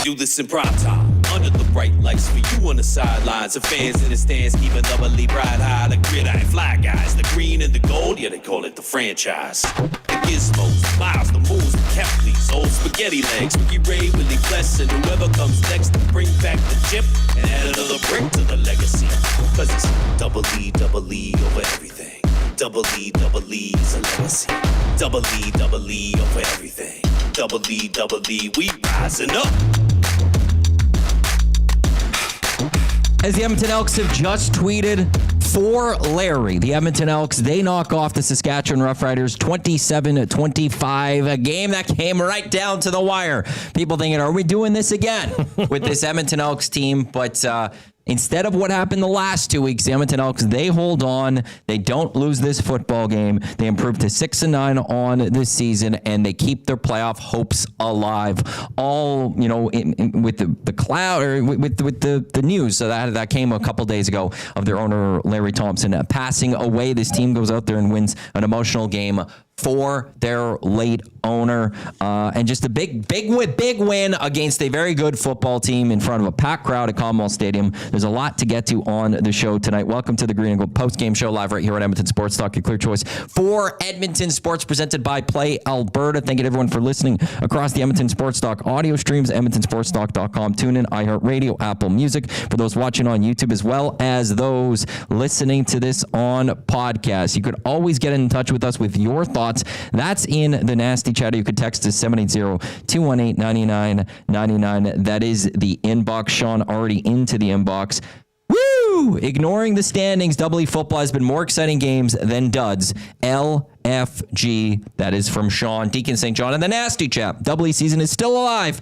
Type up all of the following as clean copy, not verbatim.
do this in prime time, under the bright lights for you on the sidelines, and fans in the stands keeping doubly bright high. The gridiron fly guys, the green and the gold, yeah, they call it the franchise. The gizmos, Miles, the moves, the Kepleys, old spaghetti legs, Ricky Ray, Willie Bless, and whoever comes next to bring back the chip and add another brick to the legacy. Cause it's double E over everything. Double E is a legacy. Double E over everything. Double E, we rising up. As the Edmonton Elks have just tweeted, for Larry, the Edmonton Elks, they knock off the Saskatchewan Roughriders 27-25, a game that came right down to the wire. People thinking, are we doing this again with this Edmonton Elks team? But instead of what happened the last 2 weeks, the Edmonton Elks, they hold on. They don't lose this football game. They improve to 6-9 on this season, and they keep their playoff hopes alive. All, with the cloud, or with the news so that came a couple days ago of their owner, Larry Thompson, passing away. This team goes out there and wins an emotional game for their late owner, and just a big win against a very good football team in front of a packed crowd at Commonwealth Stadium. There's a lot to get to on the show tonight. Welcome to the Green and Gold Postgame Show, live right here at Edmonton Sports Talk, your clear choice for Edmonton Sports, presented by Play Alberta. Thank you to everyone for listening across the Edmonton Sports Talk audio streams, edmontonsportstalk.com, TuneIn, iHeartRadio, Apple Music, for those watching on YouTube, as well as those listening to this on podcast. You could always get in touch with us with your thoughts. That's in the nasty chatter. You could text us 780-218-9999. That is the inbox. Sean already into the inbox. Woo! Ignoring the standings, Double E football has been more exciting games than duds. LFG. That is from Sean, Deacon St. John, and the nasty chat. Double E season is still alive.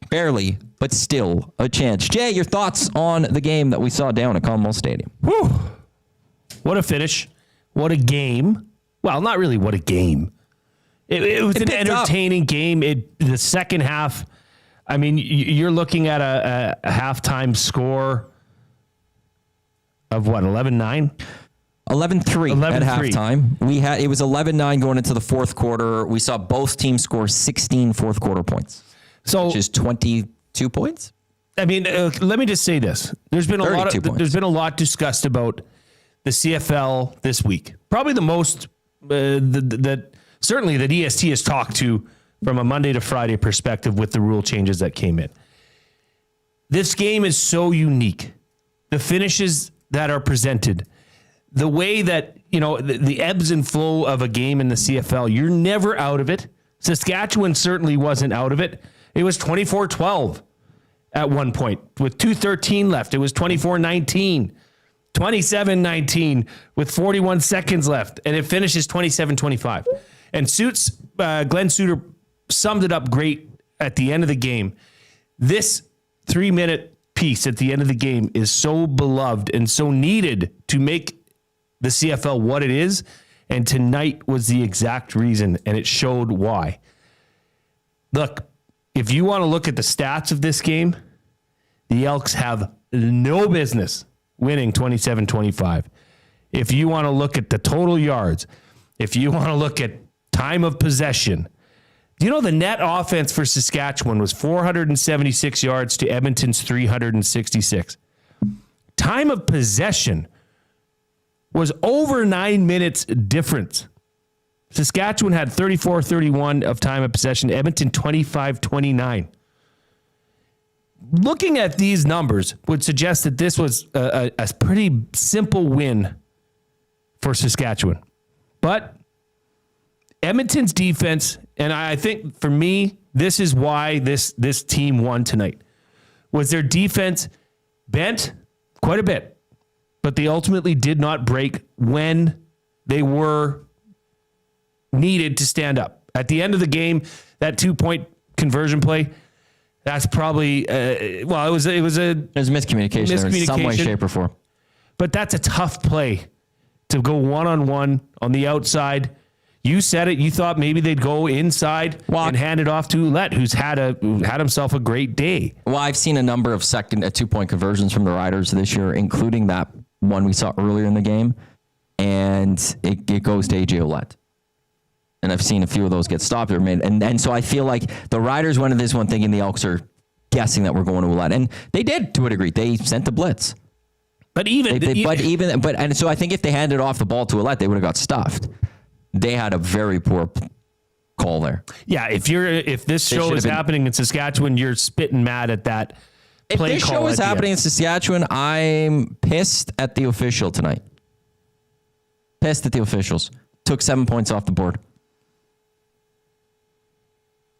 Barely, but still a chance. Jay, your thoughts on the game that we saw down at Commonwealth Stadium? Whew. What a finish. What a game. Well, not really what a game. It was an entertaining game. The second half, I mean, you're looking at a halftime score of what, 11-9? 11-3 at halftime. It was 11-9 going into the fourth quarter. We saw both teams score 16 fourth quarter points, which is 22 points. I mean, let me just say this. There's been a lot discussed about the CFL this week. Probably the most certainly that EST has talked to from a Monday to Friday perspective with the rule changes that came in. This game is so unique. The finishes that are presented, the way that, the ebbs and flow of a game in the CFL, you're never out of it. Saskatchewan certainly wasn't out of it. It was 24-12 at one point with 2:13 left. It was 24-19. 27-19 with 41 seconds left, and it finishes 27-25. And Glenn Suter summed it up great at the end of the game. This 3-minute piece at the end of the game is so beloved and so needed to make the CFL what it is, and tonight was the exact reason, and it showed why. Look, if you want to look at the stats of this game, the Elks have no business winning 27-25. If you want to look at the total yards, if you want to look at time of possession, the net offense for Saskatchewan was 476 yards to Edmonton's 366. Time of possession was over 9 minutes difference. Saskatchewan had 34-31 of time of possession, Edmonton 25-29. Looking at these numbers would suggest that this was a pretty simple win for Saskatchewan. But Edmonton's defense, and I think for me, this is why this team won tonight, was their defense bent quite a bit, but they ultimately did not break when they were needed to stand up. At the end of the game, that 2-point conversion play, that's probably, it was miscommunication in some way, shape, or form. But that's a tough play to go one-on-one on the outside. You said it. You thought maybe they'd go inside and hand it off to Ouellette, who's had himself a great day. Well, I've seen a number of 2-point conversions from the Riders this year, including that one we saw earlier in the game, and it goes to AJ Ouellette. And I've seen a few of those get stopped or made. And so I feel like the Riders went into this one thinking the Elks are guessing that we're going to Ouellette. And they did to a degree. They sent the blitz. But even, so I think if they handed off the ball to Ouellette, they would have got stuffed. They had a very poor call there. Yeah, if this show is happening in Saskatchewan, you're spitting mad at that play call. If this show is happening in Saskatchewan, I'm pissed at the official tonight. Pissed at the officials. Took 7 points off the board.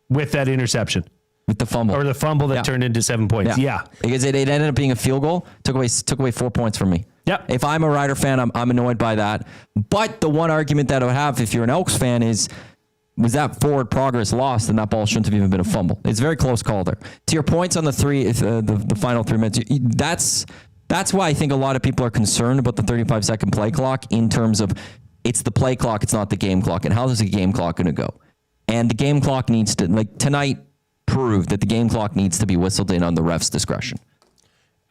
With that interception. With the fumble. Or the fumble that turned into 7 points. Yeah. Because it ended up being a field goal. Took away 4 points from me. Yep. If I'm a Ryder fan, I'm annoyed by that. But the one argument that I would have if you're an Elks fan is, was that forward progress lost, and that ball shouldn't have even been a fumble. It's a very close call there. To your points on the final 3 minutes, that's why I think a lot of people are concerned about the 35-second play clock in terms of it's the play clock, it's not the game clock. And how is the game clock going to go? And the game clock needs to, like tonight, prove that the game clock needs to be whistled in on the ref's discretion.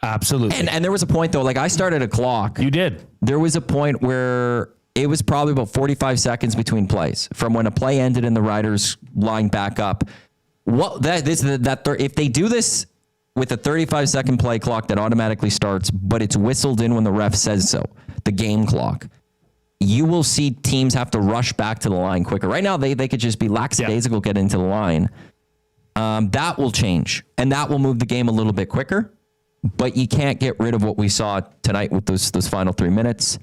Absolutely. And there was a point, though, like I started a clock. You did. There was a point where it was probably about 45 seconds between plays from when a play ended and the Riders lined back up. If they do this with a 35-second play clock that automatically starts, but it's whistled in when the ref says so, the game clock, you will see teams have to rush back to the line quicker. Right now, they could just be lackadaisical, get into the line. That will change, and that will move the game a little bit quicker. But you can't get rid of what we saw tonight with those final 3 minutes.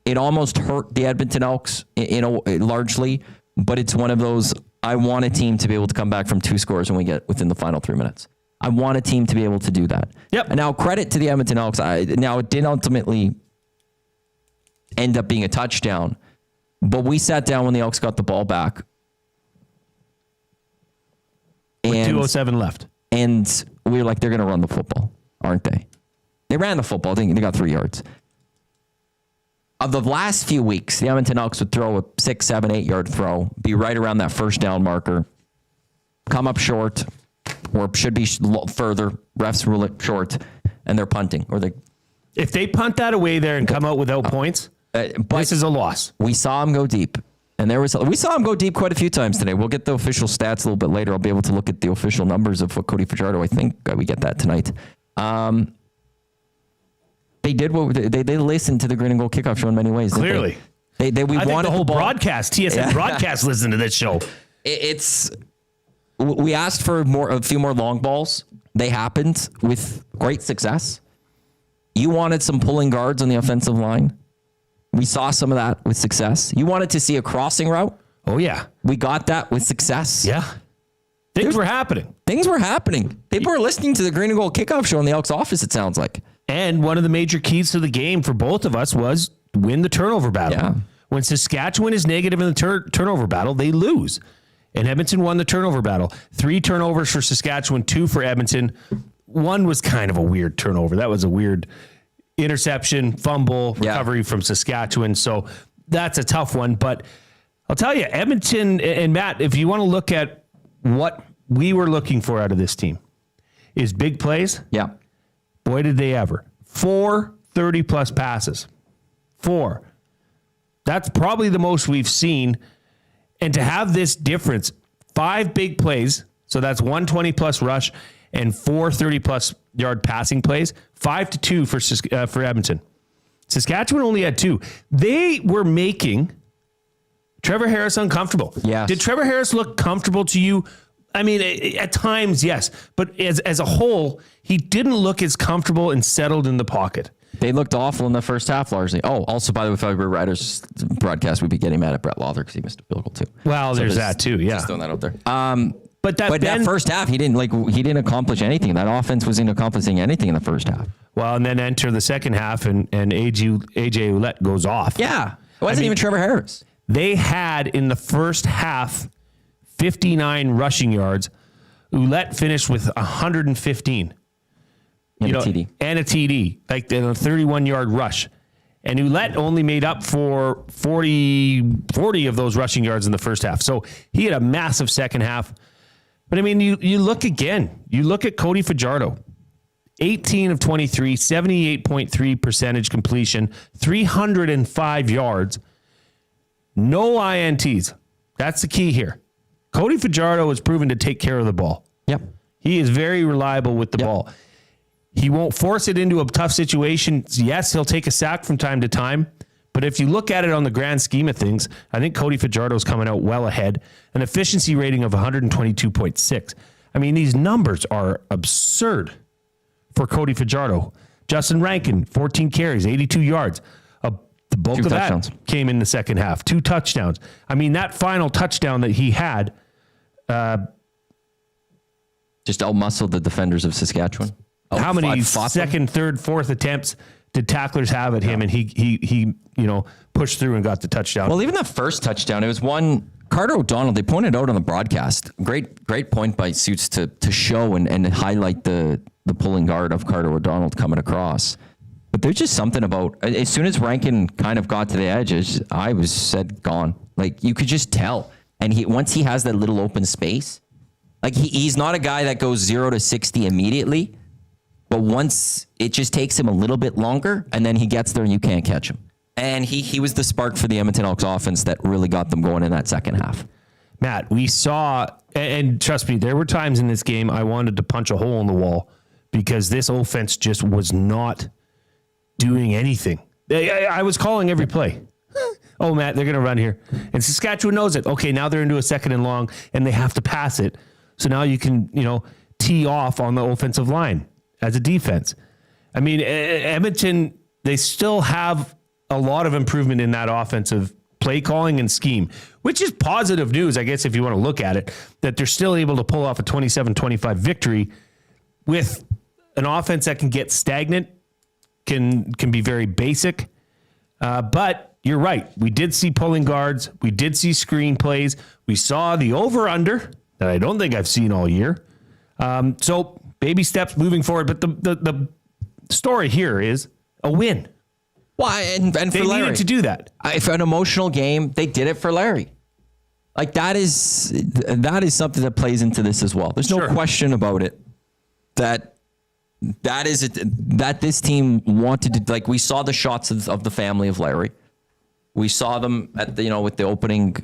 It almost hurt the Edmonton Elks, largely, but it's one of those, I want a team to be able to come back from 2 scores when we get within the final 3 minutes. I want a team to be able to do that. Yep. And now credit to the Edmonton Elks. Now it did ultimately end up being a touchdown, but we sat down when the Elks got the ball back. With 2:07 left. And we were like, they're going to run the football, aren't they? They ran the football. They got 3 yards. Of the last few weeks, the Edmonton Elks would throw a 6, 7, 8 yard throw, be right around that first down marker, come up short, or should be further. Refs rule it short, and they're punting. If they punt that away there and come out without points, this is a loss. We saw them go deep. And we saw him go deep quite a few times today. We'll get the official stats a little bit later. I'll be able to look at the official numbers of what Cody Fajardo. I think we get that tonight. They did what they listened to the Green and Gold Kickoff Show in many ways. Clearly, I think the whole broadcast, TSN broadcast, listened to this show. We asked for a few more long balls. They happened with great success. You wanted some pulling guards on the offensive line. We saw some of that with success. You wanted to see a crossing route. Oh, yeah. We got that with success. Yeah. Things were happening. Things were happening. People were listening to the Green and Gold Kickoff Show in the Elks office, it sounds like. And one of the major keys to the game for both of us was win the turnover battle. Yeah. When Saskatchewan is negative in the turnover battle, they lose. And Edmonton won the turnover battle. 3 turnovers for Saskatchewan, 2 for Edmonton. One was kind of a weird turnover. That was a weird interception, fumble, recovery from Saskatchewan. So that's a tough one. But I'll tell you, Edmonton and Matt, if you want to look at what we were looking for out of this team, is big plays. Yeah. Boy, did they ever. 4 30-plus passes. 4. That's probably the most we've seen. And to have this difference, 5 big plays, so that's 1 20-plus rush and 4 30-plus yard passing plays, 5-2 for Edmonton. Saskatchewan only had 2. They were making Trevor Harris uncomfortable. Yes. Did Trevor Harris look comfortable to you? I mean, at times, yes. But as a whole, he didn't look as comfortable and settled in the pocket. They looked awful in the first half, largely. Oh, also, by the way, if I were Riders broadcast, we'd be getting mad at Brett Lawler because he missed a field goal, too. Well, there's that, too, yeah. Just throwing that out there. But that first half, he didn't accomplish anything. That offense wasn't accomplishing anything in the first half. Well, and then enter the second half, and AJ Ouellette goes off. Yeah. It wasn't even Trevor Harris. They had, in the first half, 59 rushing yards. Ouellette finished with 115. And a TD. And a TD, like in a 31-yard rush. And Ouellette only made up for 40 of those rushing yards in the first half. So he had a massive second half. But, I mean, you look again. You look at Cody Fajardo. 18 of 23, 78.3% completion, 305 yards. No INTs. That's the key here. Cody Fajardo has proven to take care of the ball. Yep. He is very reliable with the ball. He won't force it into a tough situation. Yes, he'll take a sack from time to time. But if you look at it on the grand scheme of things, I think Cody Fajardo's coming out well ahead. An efficiency rating of 122.6. I mean, these numbers are absurd for Cody Fajardo. Justin Rankin, 14 carries, 82 yards. The bulk of that came in the second half. 2 touchdowns. I mean, that final touchdown that he had... just outmuscled the defenders of Saskatchewan. How many second, third, fourth attempts did tacklers have at him, and he pushed through and got the touchdown? Well, even the first touchdown, it was one Carter O'Donnell. They pointed out on the broadcast. Great point by Suits to show and highlight the pulling guard of Carter O'Donnell coming across. But there's just something about as soon as Rankin kind of got to the edges, I was said gone. Like you could just tell, and once he has that little open space, like he's not a guy that goes 0 to 60 immediately. But once it just takes him a little bit longer, and then he gets there and you can't catch him. And he was the spark for the Edmonton Elks offense that really got them going in that second half. Matt, we saw, and trust me, there were times in this game I wanted to punch a hole in the wall because this offense just was not doing anything. I was calling every play. Oh, Matt, they're going to run here. And Saskatchewan knows it. Okay, now they're into a second and long, and they have to pass it. So now you can, tee off on the offensive line as a defense. I mean, Edmonton, they still have a lot of improvement in that offensive play calling and scheme, which is positive news, I guess, if you want to look at it, that they're still able to pull off a 27-25 victory with an offense that can get stagnant, can be very basic. But you're right. We did see pulling guards. We did see screen plays. We saw the over-under that I don't think I've seen all year. So baby steps moving forward, but the story here is a win. Why? And they for Larry, needed to do that. If an emotional game, they did it for Larry. Like that is something that plays into this as well. There's no question about it. That this team wanted to, like we saw the shots of the family of Larry. We saw them at with the opening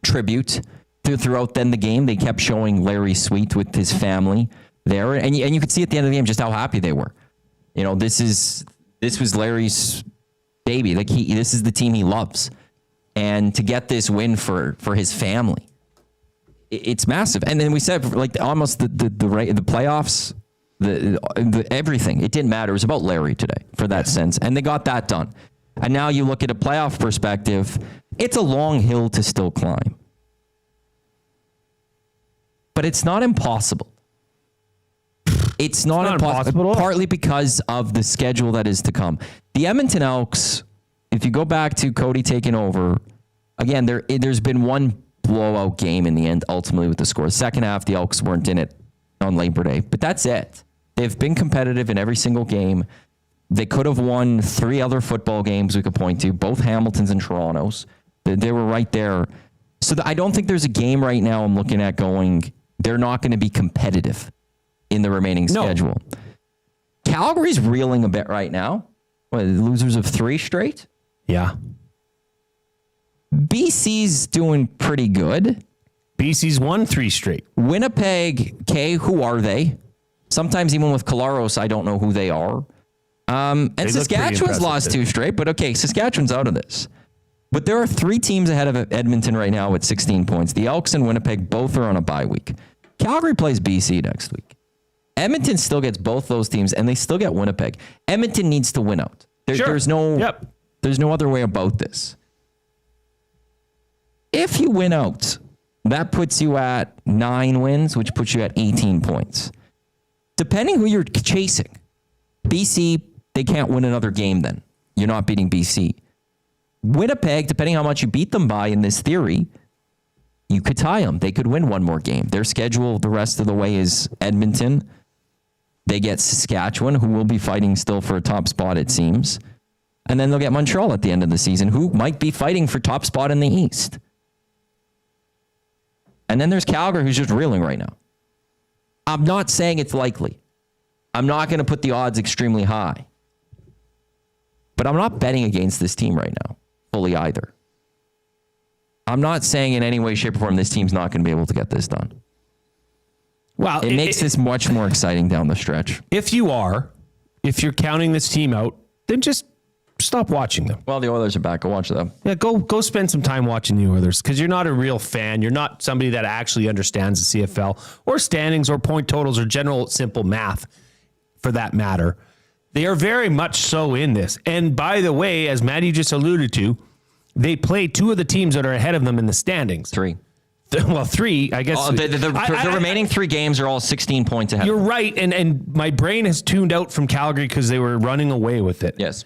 tribute. Throughout then the game, they kept showing Larry Sweet with his family there, and you could see at the end of the game just how happy they were. This was Larry's baby. Like this is the team he loves, and to get this win for his family, it's massive. And then we said like almost the playoffs, the everything. It didn't matter. It was about Larry today for that sense, and they got that done. And now you look at a playoff perspective, it's a long hill to still climb. But it's not impossible. It's not impossible, partly because of the schedule that is to come. The Edmonton Elks, if you go back to Cody taking over, again, there's been one blowout game in the end, ultimately with the score. Second half, the Elks weren't in it on Labor Day, but that's it. They've been competitive in every single game. They could have won 3 other football games we could point to, both Hamiltons and Torontos. They were right there. So I don't think there's a game right now I'm looking at going, they're not going to be competitive in the remaining schedule. Calgary's reeling a bit right now. Losers of 3 straight? Yeah. BC's doing pretty good. BC's won 3 straight. Winnipeg, who are they? Sometimes even with Kolaros, I don't know who they are. And Saskatchewan's lost 2 straight, but okay, Saskatchewan's out of this. But there are 3 teams ahead of Edmonton right now with 16 points. The Elks and Winnipeg both are on a bye week. Calgary plays BC next week. Edmonton still gets both those teams, and they still get Winnipeg. Edmonton needs to win out. There's no other way about this. If you win out, that puts you at 9 wins, which puts you at 18 points. Depending who you're chasing. BC, they can't win another game then. You're not beating BC. Winnipeg, depending how much you beat them by in this theory, you could tie them. They could win one more game. Their schedule the rest of the way is Edmonton. They get Saskatchewan, who will be fighting still for a top spot, it seems. And then they'll get Montreal at the end of the season, who might be fighting for top spot in the East. And then there's Calgary, who's just reeling right now. I'm not saying it's likely. I'm not going to put the odds extremely high. But I'm not betting against this team right now, fully either. I'm not saying in any way, shape, or form this team's not going to be able to get this done. Well, it makes this much more exciting down the stretch. If you're counting this team out, then just stop watching them. Well, the Oilers are back. Go watch them. Yeah, go spend some time watching the Oilers because you're not a real fan. You're not somebody that actually understands the CFL or standings or point totals or general simple math for that matter. They are very much so in this. And by the way, as Maddie just alluded to, they play two of the teams that are ahead of them in the standings. Three. Well, three, I guess. The remaining 3 games are all 16 points ahead. You're right. And my brain has tuned out from Calgary because they were running away with it. Yes.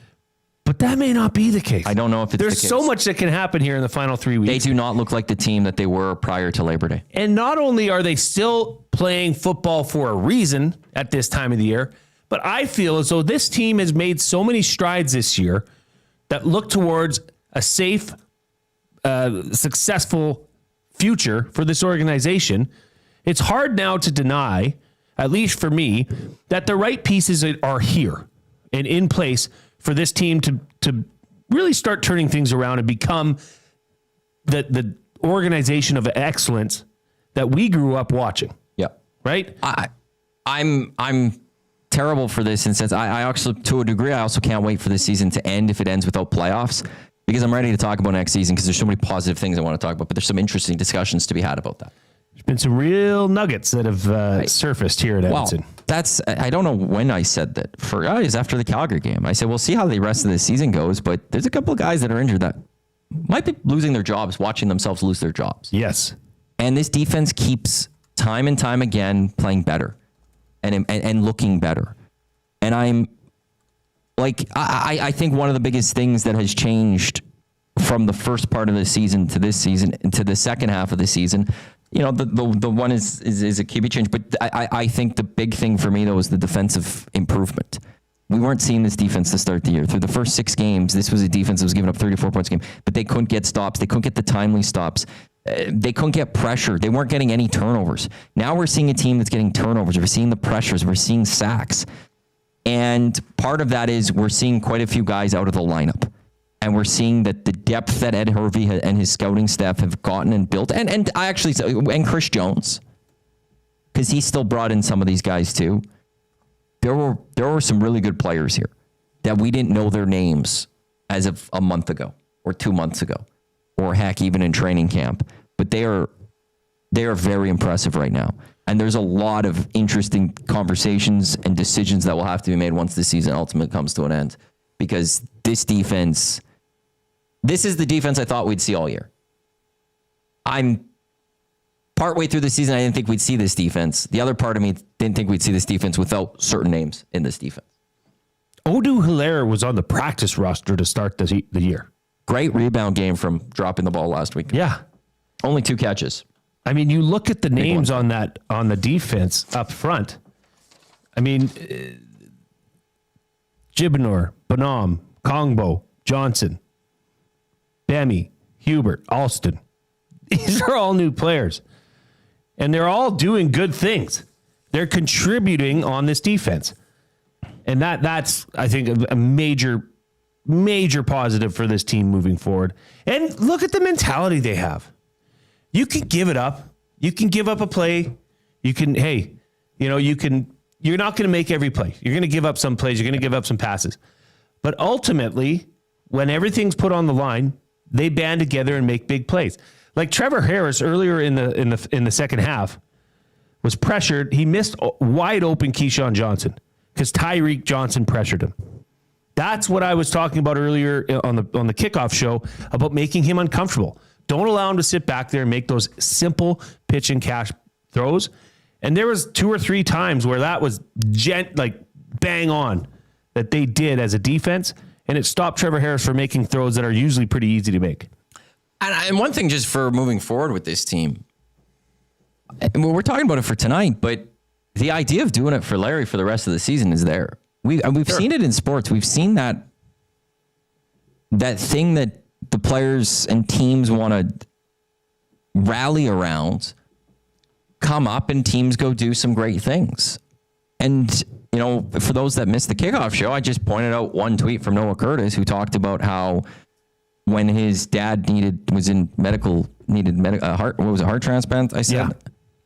But that may not be the case. I don't know if it's There's the case. so much that can happen here in the final 3 weeks. They do not look like the team that they were prior to Labor Day. And not only are they still playing football for a reason at this time of the year, but I feel as though this team has made so many strides this year that look towards a safe, successful future for this organization. It's hard now to deny, at least for me, that the right pieces are here and in place for this team to really start turning things around and become the organization of excellence that we grew up watching. Yeah. Right? I'm terrible for this in the sense I actually, to a degree, I also can't wait for this season to end if it ends without playoffs, because I'm ready to talk about next season because there's so many positive things I want to talk about, but there's some interesting discussions to be had about that. There's been some real nuggets that have surfaced here at Edmonton. Well, I don't know when I said that. It was after the Calgary game. I said, we'll see how the rest of the season goes, but there's a couple of guys that are injured that might be losing their jobs, watching themselves lose their jobs. Yes. And this defense keeps time and time again playing better and looking better. And I'm like, I think one of the biggest things that has changed from the first part of the season to this season to the second half of the season, you know, the one is a QB change, but I think the big thing for me though is the defensive improvement. We weren't seeing this defense to start the year. Through the first 6 games, this was a defense that was giving up 34 points a game, but they couldn't get stops. They couldn't get the timely stops. They couldn't get pressure. They weren't getting any turnovers. Now we're seeing a team that's getting turnovers. We're seeing the pressures. We're seeing sacks. And part of that is we're seeing quite a few guys out of the lineup. And we're seeing that the depth that Ed Hervey and his scouting staff have gotten and built, and Chris Jones, because he still brought in some of these guys too. There were some really good players here that we didn't know their names as of a month ago or 2 months ago, or heck, even in training camp. But they are very impressive right now. And there's a lot of interesting conversations and decisions that will have to be made once the season ultimately comes to an end, because this is the defense I thought we'd see all year. I'm partway through the season, I didn't think we'd see this defense. The other part of me didn't think we'd see this defense without certain names in this defense. Odu Hilaire was on the practice roster to start the year. Great rebound game from dropping the ball last week. Yeah. Only 2 catches. I mean, you look at the names on the defense up front. I mean, Gibnor, Bonham, Kongbo, Johnson, Bemi, Hubert, Alston. These are all new players. And they're all doing good things. They're contributing on this defense. And that's, I think, a major, major positive for this team moving forward. And look at the mentality they have. You can give it up. You can give up a play. You can, you're not going to make every play. You're going to give up some plays. You're going to give up some passes. But ultimately, when everything's put on the line, they band together and make big plays. Like Trevor Harris earlier in the second half was pressured. He missed wide open Keyshawn Johnson because Tyreek Johnson pressured him. That's what I was talking about earlier on the kickoff show about making him uncomfortable. Don't allow him to sit back there and make those simple pitch and catch throws. And there was 2 or 3 times where that was bang on that they did as a defense, and it stopped Trevor Harris from making throws that are usually pretty easy to make. And one thing just for moving forward with this team, we're talking about it for tonight, but the idea of doing it for Larry for the rest of the season is there. We've seen it in sports. We've seen that thing that the players and teams want to rally around come up and teams go do some great things. And, for those that missed the kickoff show, I just pointed out one tweet from Noah Curtis who talked about how when his dad needed a heart transplant, I said,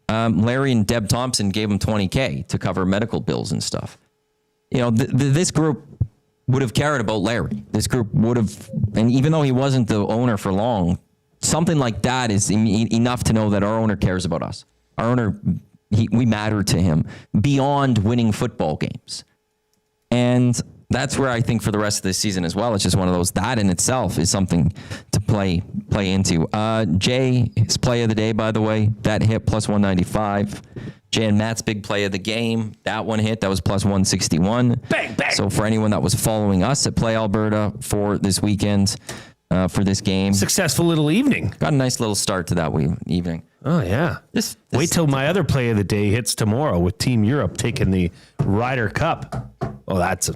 Larry and Deb Thompson gave him $20K to cover medical bills and stuff. You know, this group would have cared about Larry. This group would have, and even though he wasn't the owner for long, something like that is enough to know that our owner cares about us. Our owner, we matter to him beyond winning football games. And that's where I think for the rest of this season as well, it's just one of those, that in itself is something to play into. Jay, his play of the day, by the way, that hit plus 195. Jay and Matt's big play of the game, that one hit, that was plus 161. Bang, bang. So for anyone that was following us at Play Alberta for this weekend, for this game. Successful little evening. Got a nice little start to that evening. Oh, yeah. Wait till my other play of the day hits tomorrow with Team Europe taking the Ryder Cup. Oh, that's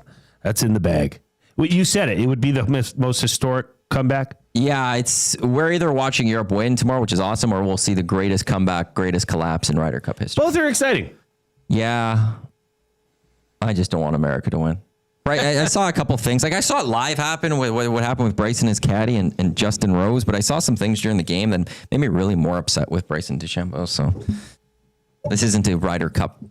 in the bag. Well, you said it. It would be the most historic comeback. Yeah, we're either watching Europe win tomorrow, which is awesome, or we'll see the greatest comeback, greatest collapse in Ryder Cup history. Both are exciting. Yeah. I just don't want America to win. Right. I saw a couple things. Like I saw it live happen with what happened with Bryson, his caddy, and Justin Rose, but I saw some things during the game that made me really more upset with Bryson DeChambeau. So this isn't a Ryder Cup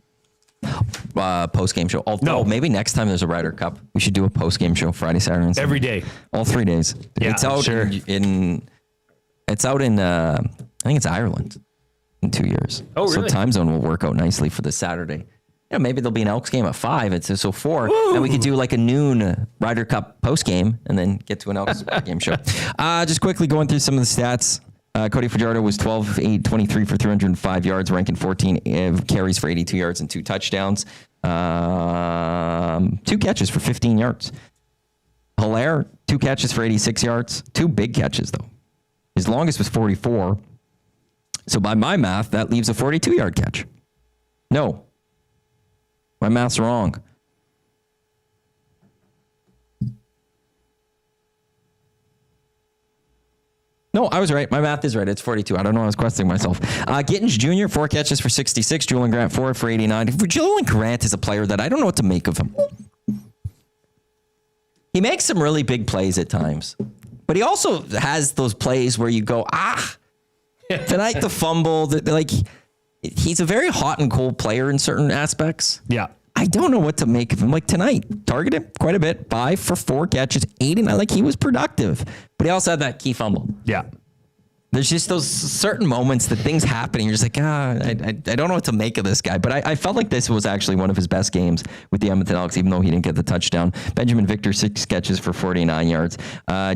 post-game show. Although maybe next time there's a Ryder Cup, we should do a post-game show Friday, Saturday, and Sunday. Every day. All 3 days. Yeah, it's out sure. it's out in I think it's Ireland in 2 years. Oh, really? So time zone will work out nicely for the Saturday. Yeah, maybe there'll be an Elks game at 5. It's so 4. Woo! And we could do like a noon Ryder Cup post-game and then get to an Elks game show. Just quickly going through some of the stats. Cody Fajardo was 12, 8, 23 for 305 yards, ranking 14 carries for 82 yards and 2 touchdowns. 2 catches for 15 yards. Hilaire, 2 catches for 86 yards. 2 big catches, though. His longest was 44. So by my math, that leaves a 42-yard catch. No. My math's wrong. No, I was right. My math is right. It's 42. I don't know. I was questioning myself. Gittins Jr., 4 catches for 66. Julian Grant, 4 for 89. Julian Grant is a player that I don't know what to make of him. He makes some really big plays at times, but he also has those plays where you go, tonight the fumble. He's a very hot and cold player in certain aspects. Yeah. I don't know what to make of him. Like tonight, targeted quite a bit, 5 for 4 catches, 89. Like he was productive, but he also had that key fumble. Yeah. There's just those certain moments that things happen and you're just like, I don't know what to make of this guy. But I felt like this was actually one of his best games with the Edmonton Elks, even though he didn't get the touchdown. Benjamin Victor, 6 catches for 49 yards.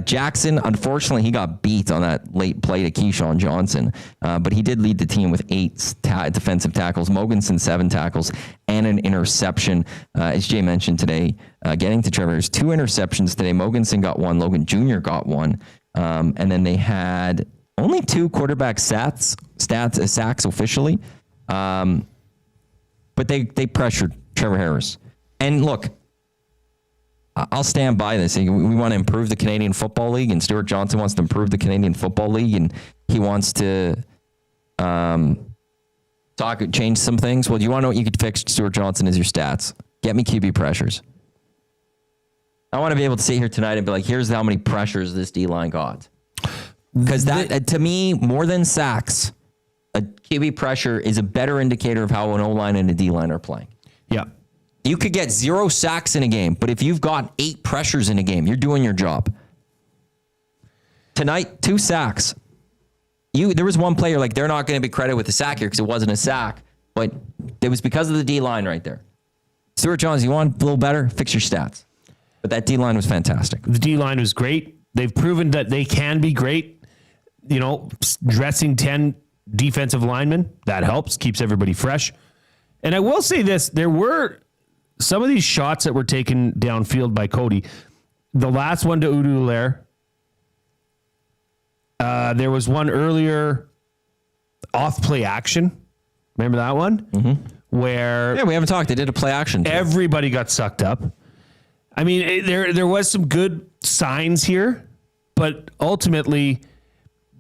Jackson, unfortunately, he got beat on that late play to Keyshawn Johnson. But he did lead the team with 8 defensive tackles. Mogensen, 7 tackles and an interception. As Jay mentioned today, getting to Trevor, there's 2 interceptions today. Mogensen got 1. Logan Jr. got 1. And then they had only 2 quarterback sacks officially, but they pressured Trevor Harris. And look, I'll stand by this. We want to improve the Canadian Football League, and Stuart Johnson wants to improve the Canadian Football League, and he wants to change some things. Well, do you want to know what you could fix, Stuart Johnson, is your stats. Get me QB pressures. I want to be able to sit here tonight and be like, here's how many pressures this D-line got. Because that, to me, more than sacks, a QB pressure is a better indicator of how an O-line and a D-line are playing. Yeah. You could get 0 sacks in a game, but if you've got 8 pressures in a game, you're doing your job. Tonight, 2 sacks. There was one player, like, they're not going to be credited with the sack here because it wasn't a sack, but it was because of the D-line right there. Stuart Johnson, you want a little better? Fix your stats. But that D-line was fantastic. The D-line was great. They've proven that they can be great. You know, dressing 10 defensive linemen, that helps, keeps everybody fresh. And I will say this, there were some of these shots that were taken downfield by Cody. The last one to Udu Lair. There was one earlier off-play action. Remember that one? Mm-hmm. Where... Yeah, we haven't talked. They did a play action. Everybody got sucked up. I mean, there was some good signs here, but ultimately...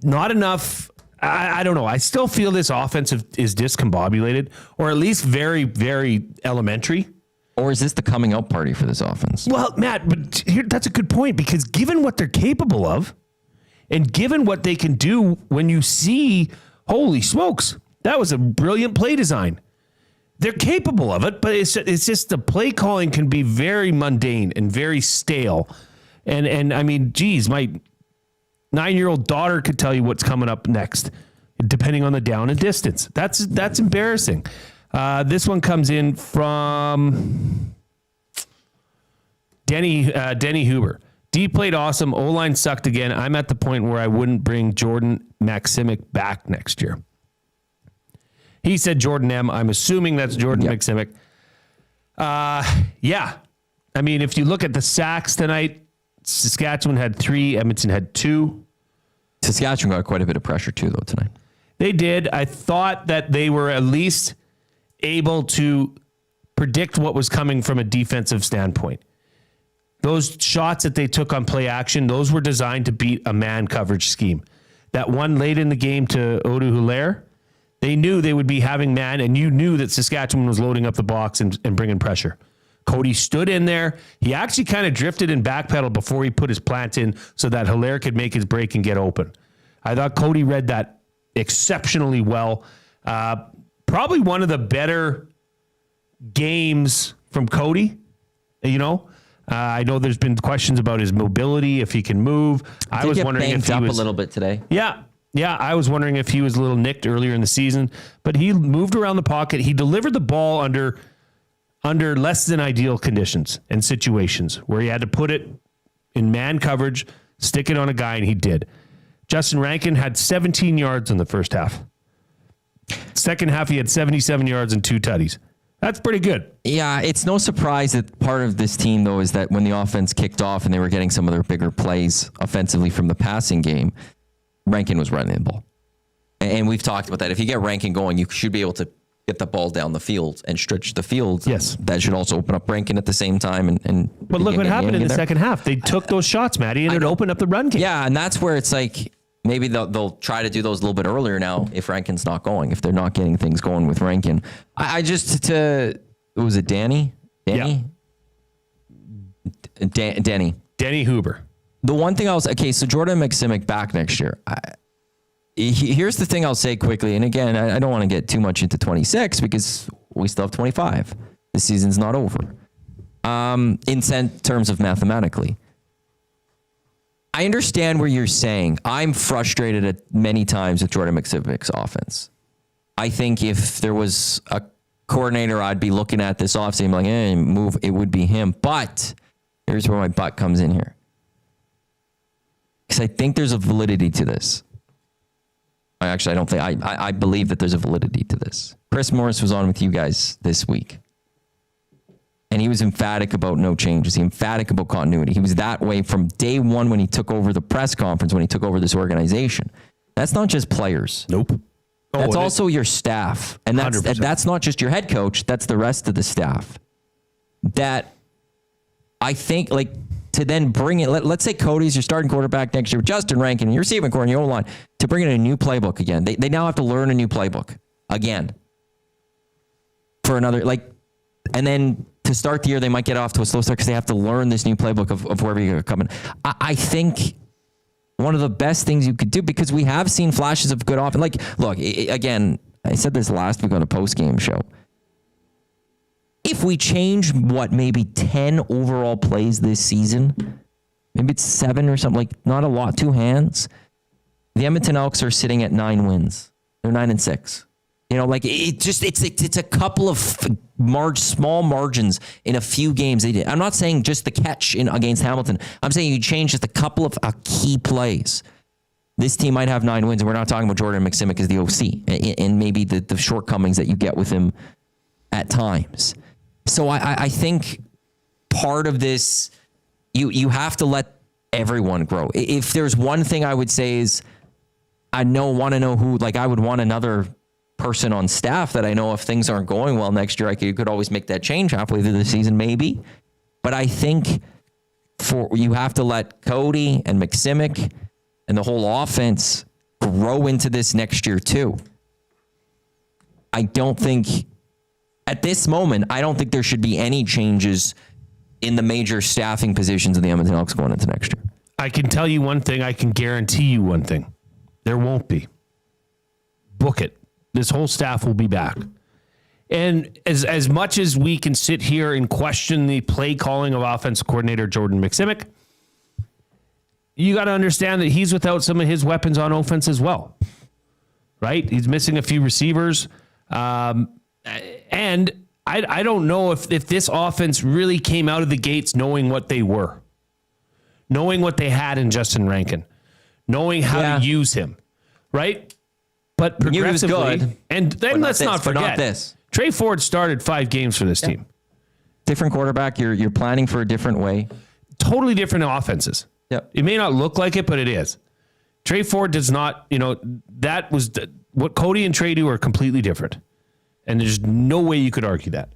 not enough. I don't know. I still feel this offense is discombobulated, or at least very, very elementary. Or is this the coming out party for this offense? Well, Matt, but that's a good point, because given what they're capable of, and given what they can do when you see, holy smokes, That was a brilliant play design. They're capable of it, but it's just the play calling can be very mundane and very stale. And I mean, geez, my 9-year-old daughter could tell you what's coming up next, depending on the down and distance. That's embarrassing. This one comes in from Denny Huber. D played awesome. O-line sucked again. I'm at the point where I wouldn't bring Jordan Maksimic back next year. He said Jordan M. I'm assuming that's Jordan Maksimic. Yeah. I mean, if you look at the sacks tonight, Saskatchewan had 3, Edmonton had 2. Saskatchewan got quite a bit of pressure too, though, tonight. They did. I thought that they were at least able to predict what was coming from a defensive standpoint. Those shots that they took on play action, those were designed to beat a man coverage scheme. That one late in the game to Odu Hilaire, they knew they would be having man, and you knew that Saskatchewan was loading up the box and bringing pressure. Cody stood in there. He actually kind of drifted and backpedaled before he put his plant in so that Hilaire could make his break and get open. I thought Cody read that exceptionally well. Probably one of the better games from Cody, I know there's been questions about his mobility, if he can move. I was wondering if he was a little bit today. Yeah, I was wondering if he was a little nicked earlier in the season, but he moved around the pocket. He delivered the ball under less than ideal conditions and situations where he had to put it in man coverage, stick it on a guy, and he did. Justin Rankin had 17 yards in the first half. Second half, he had 77 yards and 2 tutties. That's pretty good. Yeah, it's no surprise that part of this team, though, is that when the offense kicked off and they were getting some of their bigger plays offensively from the passing game, Rankin was running the ball. And we've talked about that. If you get Rankin going, you should be able to get the ball down the field and stretch the field. Yes. That should also open up Rankin at the same time. But look what happened in the second half. They took those shots, Matty, and it opened up the run game. Yeah, and that's where it's like maybe they'll try to do those a little bit earlier now if Rankin's not going, if they're not getting things going with Rankin. Was it Danny? Danny? Yeah. Denny Huber. The one thing so Jordan Maksimic back next year. Here's the thing I'll say quickly, and again, I don't want to get too much into 26 because we still have 25. The season's not over. In terms of mathematically. I understand where you're saying. I'm frustrated at many times with Jordan Maksimic's offense. I think if there was a coordinator, I'd be looking at this offseason like, move, it would be him. But here's where my butt comes in here. Because I think there's a validity to this. I believe that there's a validity to this. Chris Morris was on with you guys this week. And he was emphatic about no changes. He emphatic about continuity. He was that way from day one when he took over the press conference, when he took over this organization. That's not just players. Nope. That's also your staff. And that's not just your head coach. That's the rest of the staff. That I think, to then bring it, let's say Cody's your starting quarterback next year, Justin Rankin, your receiving core, and your O-line, to bring in a new playbook again. They now have to learn a new playbook again. For another, and then to start the year, they might get off to a slow start because they have to learn this new playbook of wherever you're coming. I think one of the best things you could do, because we have seen flashes of good offense. Look, again, I said this last week on a post-game show. If we change, maybe 10 overall plays this season, maybe it's 7 or something, not a lot, 2 hands. The Edmonton Elks are sitting at 9 wins. They're 9-6. It's a couple of small margins in a few games they did. I'm not saying just the catch against Hamilton. I'm saying you change just a couple of key plays. This team might have 9 wins, and we're not talking about Jordan Maksimic as the OC and maybe the shortcomings that you get with him at times. So I think part of this, you have to let everyone grow. If there's one thing I would say is want to know who, I would want another person on staff that I know if things aren't going well next year, you could always make that change halfway through the season, maybe. But I think you have to let Cody and Maksimic and the whole offense grow into this next year too. I don't think at this moment, I don't think there should be any changes in the major staffing positions of the Edmonton Elks going into next year. I can tell you one thing. I can guarantee you one thing. There won't be. Book it. This whole staff will be back. And as much as we can sit here and question the play calling of offensive coordinator Jordan McSimic, you got to understand that he's without some of his weapons on offense as well, right? He's missing a few receivers. And I don't know if this offense really came out of the gates knowing what they were, knowing what they had in Justin Rankin, knowing how to use him, right? But progressively, he was good, and then let's not forget, not this. Trey Ford started 5 games for this team. Different quarterback. You're planning for a different way. Totally different offenses. Yep. It may not look like it, but it is. Trey Ford does not, that was what Cody and Trey do are completely different. And there's no way you could argue that.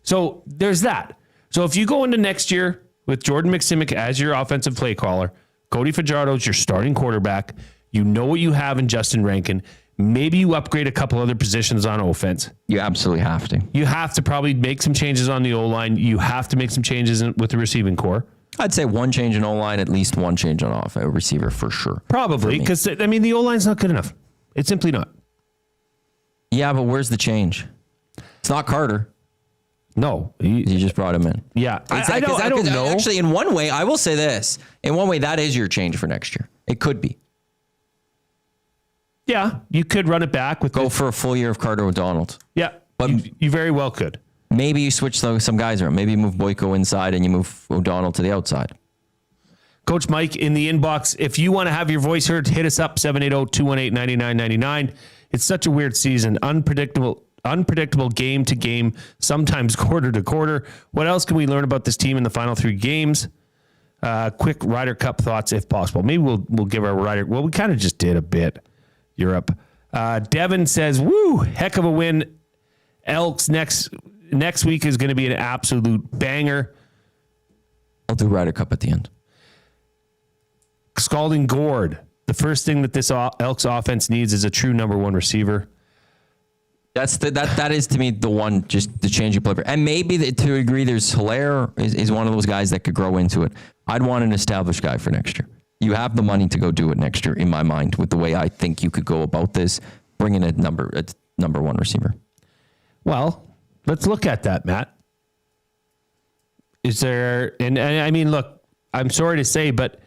So there's that. So if you go into next year with Jordan McSimic as your offensive play caller, Cody Fajardo is your starting quarterback, you know what you have in Justin Rankin. Maybe you upgrade a couple other positions on offense. You absolutely have to. You have to probably make some changes on the O-line. You have to make some changes with the receiving core. I'd say one change in O-line, at least one change on off a receiver for sure. Probably, because, the O-line's not good enough. It's simply not. Yeah, but where's the change? It's not Carter. No. You just brought him in. Yeah. I don't know. Actually, in one way, I will say this. In one way, that is your change for next year. It could be. Yeah, you could run it back with go for a full year of Carter O'Donnell. Yeah, but you very well could. Maybe you switch some guys around. Maybe you move Boyko inside and you move O'Donnell to the outside. Coach Mike in the inbox. If you want to have your voice heard, hit us up 780-218-9999. It's such a weird season, unpredictable game to game, sometimes quarter to quarter. What else can we learn about this team in the final 3 games? Quick Ryder Cup thoughts, if possible. Maybe we'll give our Ryder. Well, we kind of just did a bit. Europe. Devin says, woo, heck of a win. Elks next week is going to be an absolute banger. I'll do Ryder Cup at the end. Scalding Gord. The first thing that this Elks offense needs is a true number 1 receiver. That is to me the one, just the change of play. And maybe to agree, there's Hilaire is one of those guys that could grow into it. I'd want an established guy for next year. You have the money to go do it next year, in my mind, with the way I think you could go about this, bring in a number 1 receiver. Well, let's look at that, Matt. Is there, and look, I'm sorry to say, but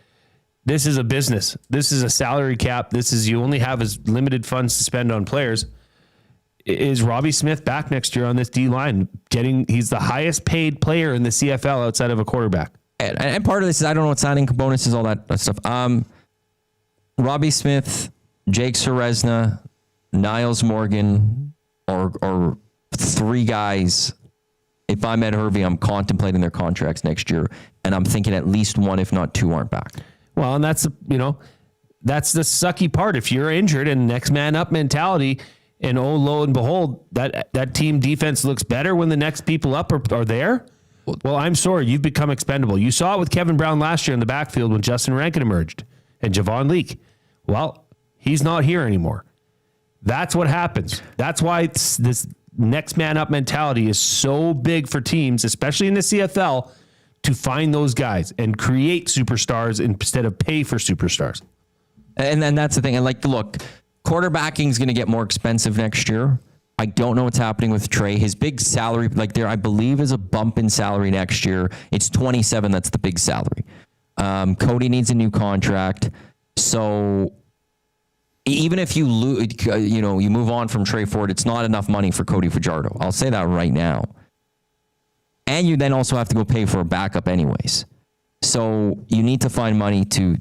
this is a business. This is a salary cap. You only have as limited funds to spend on players. Is Robbie Smith back next year on this D line? He's the highest paid player in the CFL outside of a quarterback. And part of this is, I don't know what signing bonuses, all that stuff. Robbie Smith, Jake Serezna, Niles Morgan, or 3 guys. If I'm Ed Hervey, I'm contemplating their contracts next year, and I'm thinking at least 1, if not 2, aren't back. Well, and that's the sucky part. If you're injured and next man up mentality, and lo and behold, that team defense looks better when the next people up are there. Well, I'm sorry, you've become expendable. You saw it with Kevin Brown last year in the backfield when Justin Rankin emerged and Javon Leake. Well, he's not here anymore. That's what happens. That's why this next man up mentality is so big for teams, especially in the CFL, to find those guys and create superstars instead of pay for superstars. And then that's the thing. And look, quarterbacking is going to get more expensive next year. I don't know what's happening with Trey. His big salary, I believe, is a bump in salary next year. It's 27. That's the big salary. Cody needs a new contract. So even if you you move on from Trey Ford, it's not enough money for Cody Fajardo. I'll say that right now. And you then also have to go pay for a backup anyways. So you need to find money to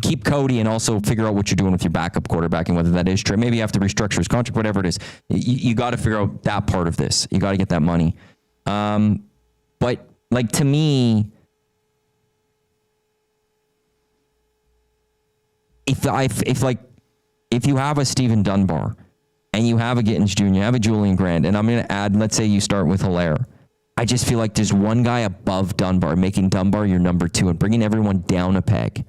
keep Cody and also figure out what you're doing with your backup quarterback and whether that is true. Maybe you have to restructure his contract, whatever it is. You got to figure out that part of this. You got to get that money. But to me, if you have a Stephen Dunbar and you have a Gittins Jr., you have a Julian Grant, and I'm going to add, let's say you start with Hilaire. I just feel like there's one guy above Dunbar, making Dunbar your number 2 and bringing everyone down a peg.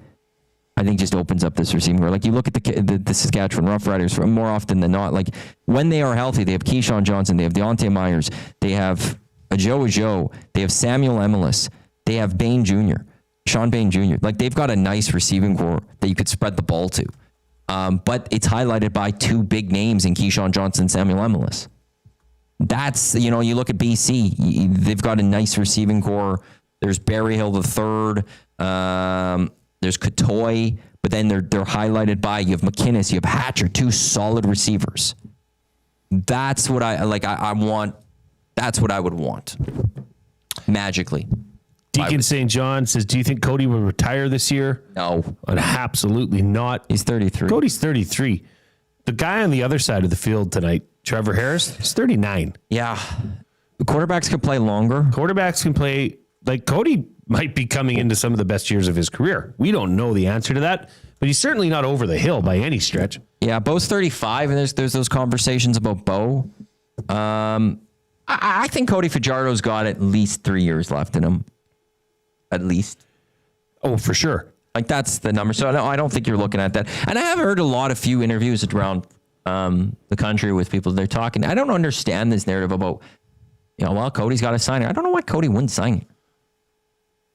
I think just opens up this receiving core. You look at the Saskatchewan Roughriders, more often than not, when they are healthy, they have Keyshawn Johnson, they have Deontay Myers, they have Ajo, they have Samuel Emelis, they have Bain Jr., Sean Bain Jr. They've got a nice receiving core that you could spread the ball to. but it's highlighted by two big names in Keyshawn Johnson and Samuel Emelis. That's, you look at BC, they've got a nice receiving core. There's Berryhill the third. There's Katoy, but then they're highlighted by, you have McInnes, you have Hatcher, two solid receivers. That's what I want. That's what I would want. Magically. Deacon St. John says, do you think Cody will retire this year? No. Absolutely not. He's 33. Cody's 33. The guy on the other side of the field tonight, Trevor Harris, is 39. Yeah. The quarterbacks can play longer. Quarterbacks can play, like Cody might be coming into some of the best years of his career. We don't know the answer to that, but he's certainly not over the hill by any stretch. Yeah, Bo's 35, and there's those conversations about Bo. I think Cody Fajardo's got at least 3 years left in him. At least. Oh, for sure. Like, that's the number. So I don't think you're looking at that. And I have heard a few interviews around the country with people. They're talking. I don't understand this narrative about, Cody's got to sign it. I don't know why Cody wouldn't sign it.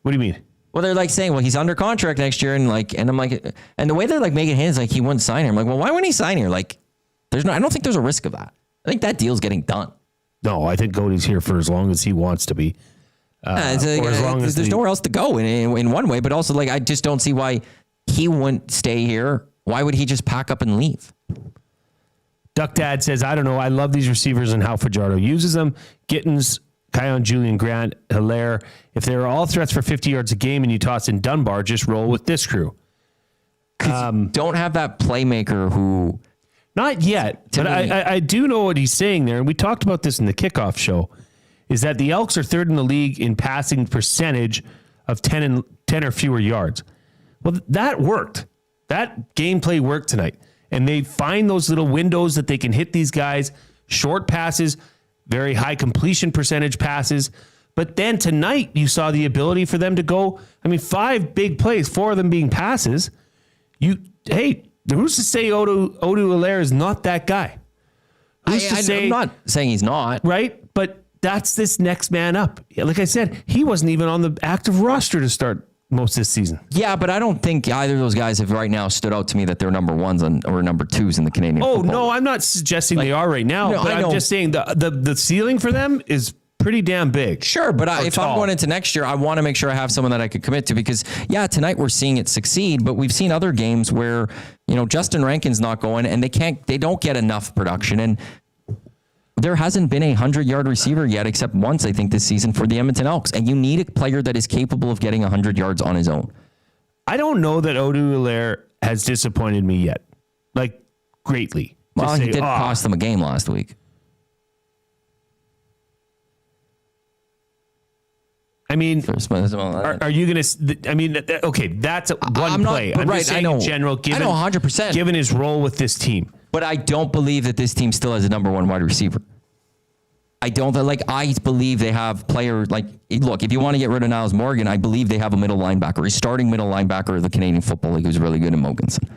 What do you mean? Well, they're like saying, well, he's under contract next year. And I'm like, and the way they're like making hands, like he wouldn't sign here. I'm like, well, why wouldn't he sign here? Like, I don't think there's a risk of that. I think that deal's getting done. No, I think Cody's here for as long as he wants to be. There's nowhere else to go in one way, but also like I just don't see why he wouldn't stay here. Why would he just pack up and leave? Duck Dad says, I don't know. I love these receivers and how Fajardo uses them. Gittins, Kion, Julian Grant, Hilaire. If they were all threats for 50 yards a game and you toss in Dunbar, just roll with this crew. Don't have that playmaker who... Not yet, but I do know what he's saying there. And we talked about this in the kickoff show. Is that the Elks are third in the league in passing percentage of 10 or fewer yards. Well, that worked. That gameplay worked tonight. And they find those little windows that they can hit these guys, short passes, very high completion percentage passes. But then tonight, you saw the ability for them to go, 5 big plays, 4 of them being passes. Who's to say Odu Hilaire is not that guy? I'm not saying he's not. Right? But that's this next man up. Like I said, he wasn't even on the active roster to start most this season. Yeah, but I don't think either of those guys have right now stood out to me that they're number ones or number twos in the Canadian football. No, I'm not suggesting they are right now, but I'm just saying the ceiling for them is pretty damn big. Sure, but if I'm going into next year, I want to make sure I have someone that I could commit to because, tonight we're seeing it succeed, but we've seen other games where, Justin Rankin's not going and they don't get enough production. And there hasn't been a 100-yard receiver yet, except once, I think, this season for the Edmonton Elks. And you need a player that is capable of getting 100 yards on his own. I don't know that Odu Hilaire has disappointed me yet, like greatly. Well, he did cost them a game last week. Are you going to? Okay, that's one play. I'm just saying in general, given 100%. Given his role with this team. But I don't believe that this team still has a number one wide receiver. I believe they have players look, if you want to get rid of Niles Morgan, I believe they have a middle linebacker, a starting middle linebacker of the Canadian Football League who's really good in Mogensen.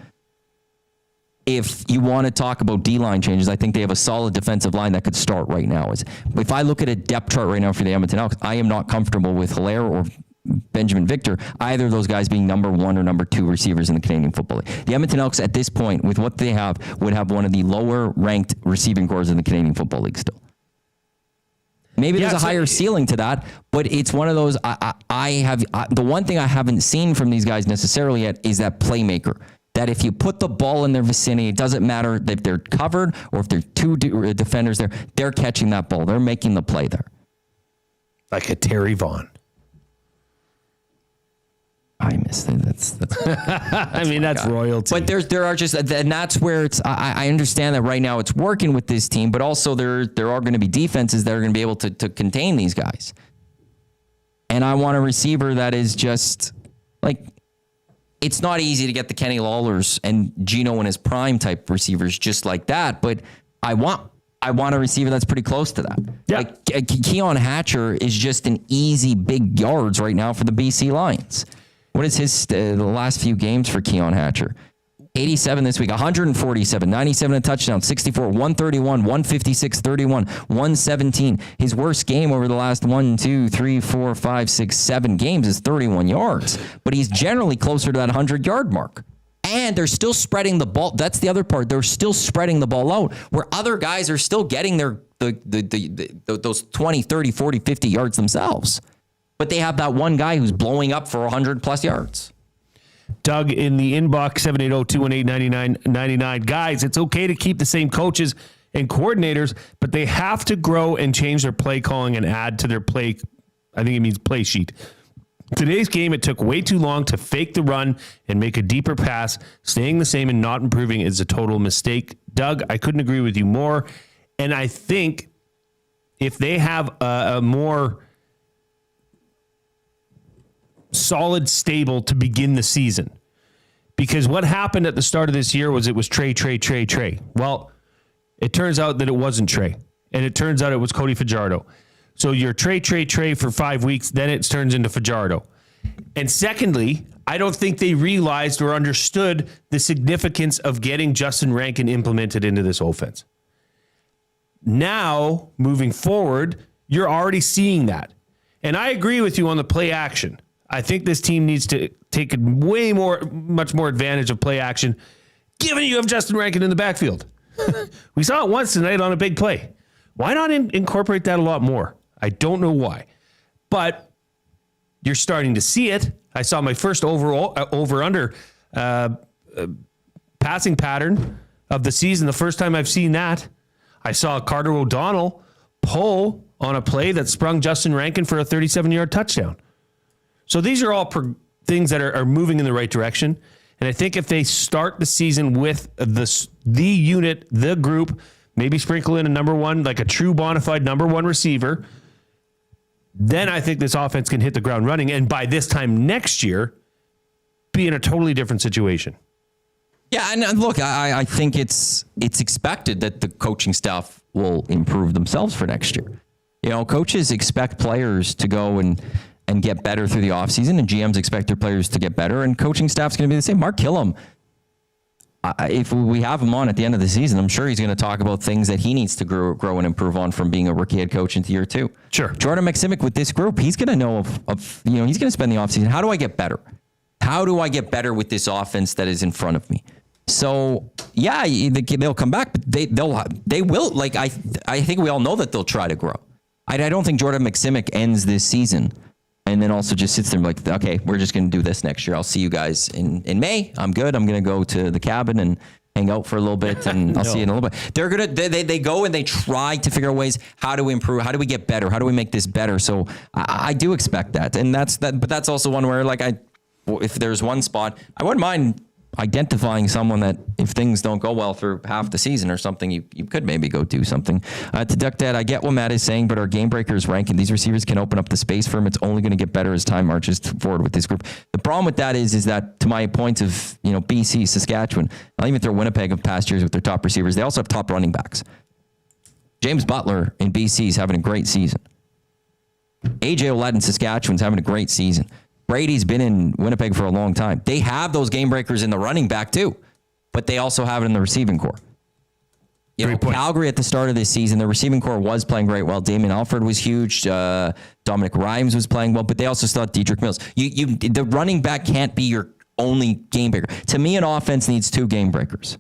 If you want to talk about D-line changes, I think they have a solid defensive line that could start right now. If I look at a depth chart right now for the Edmonton Elks, I am not comfortable with Hilaire or Benjamin Victor, either of those guys being number one or number two receivers in the Canadian Football League. The Edmonton Elks at this point, with what they have, would have one of the lower ranked receiving cores in the Canadian Football League still. Maybe there's a higher ceiling to that, but it's one of those, the one thing I haven't seen from these guys necessarily yet is that playmaker. That if you put the ball in their vicinity, it doesn't matter if they're covered or if they're two defenders there, they're catching that ball. They're making the play there. Like a Terry Vaughn. I missed it. That's that's royalty. But there are just, and that's where it's. I understand that right now it's working with this team, but also there are going to be defenses that are going to be able to contain these guys. And I want a receiver that is just like, it's not easy to get the Kenny Lawlers and Gino in his prime type receivers just like that, but I want a receiver that's pretty close to that. Yeah. Like Keon Hatcher is just an easy big yards right now for the BC Lions. What is his the last few games for Keon Hatcher? 87 this week, 147, 97 a touchdown, 64, 131, 156, 31, 117. His worst game over the last 1, 2, 3, 4, 5, 6, 7 games is 31 yards. But he's generally closer to that 100-yard mark. And they're still spreading the ball. That's the other part. They're still spreading the ball out where other guys are still getting those 20, 30, 40, 50 yards themselves. But they have that one guy who's blowing up for 100 plus yards. Doug in the inbox, 780-218-9999. Guys, it's okay to keep the same coaches and coordinators, but they have to grow and change their play calling and add to their play. I think it means play sheet. Today's game, it took way too long to fake the run and make a deeper pass. Staying the same and not improving is a total mistake. Doug, I couldn't agree with you more. And I think if they have a more solid stable to begin the season, because what happened at the start of this year was it was Trey. Well, it turns out that it wasn't Trey. And it turns out it was Cody Fajardo. So you're Trey for 5 weeks, then it turns into Fajardo. And secondly, I don't think they realized or understood the significance of getting Justin Rankin implemented into this offense. Now, moving forward, you're already seeing that. And I agree with you on the play action. I think this team needs to take much more advantage of play action, given you have Justin Rankin in the backfield. We saw it once tonight on a big play. Why not incorporate that a lot more? I don't know why, but you're starting to see it. I saw my first over-under passing pattern of the season. The first time I've seen that. I saw Carter O'Donnell pull on a play that sprung Justin Rankin for a 37-yard touchdown. So these are all things that are moving in the right direction. And I think if they start the season with the unit, the group, maybe sprinkle in a number one, like a true bona fide number one receiver, then I think this offense can hit the ground running. And by this time next year, be in a totally different situation. Yeah, and look, I think it's expected that the coaching staff will improve themselves for next year. You know, coaches expect players to go and get better through the offseason, and GMs expect their players to get better, and coaching staff's going to be the same. Mark Killam, if we have him on at the end of the season, I'm sure he's going to talk about things that he needs to grow and improve on from being a rookie head coach into year two. Sure. Jordan McSimic with this group, he's going to know he's going to spend the offseason. How do I get better? How do I get better with this offense that is in front of me? So yeah, they'll come back, but they will. Like I think we all know that they'll try to grow. I don't think Jordan McSimic ends this season and then also just sits there like, okay, we're just going to do this next year. I'll see you guys in May. I'm good. I'm going to go to the cabin and hang out for a little bit, and I'll see you in a little bit. They're gonna they go and they try to figure out ways how to improve. How do we get better? How do we make this better? So I do expect that, and that's that. But that's also one where like if there's one spot, I wouldn't mind identifying someone that if things don't go well through half the season or something, you could maybe go do something. To Duck Dad, I get what Matt is saying, but our game breakers ranking, these receivers can open up the space for him. It's only going to get better as time marches forward with this group. The problem with that is that to my point of, BC, Saskatchewan, I'll even throw Winnipeg of past years with their top receivers. They also have top running backs. James Butler in BC is having a great season. AJ Ouellette in Saskatchewan's having a great season. Brady's been in Winnipeg for a long time. They have those game breakers in the running back too, but they also have it in the receiving core. Calgary at the start of this season, the receiving core was playing great well. Damien Alford was huge. Dominic Rhymes was playing well, but they also still had Dedrick Mills. The running back can't be your only game breaker. To me, an offense needs two game breakers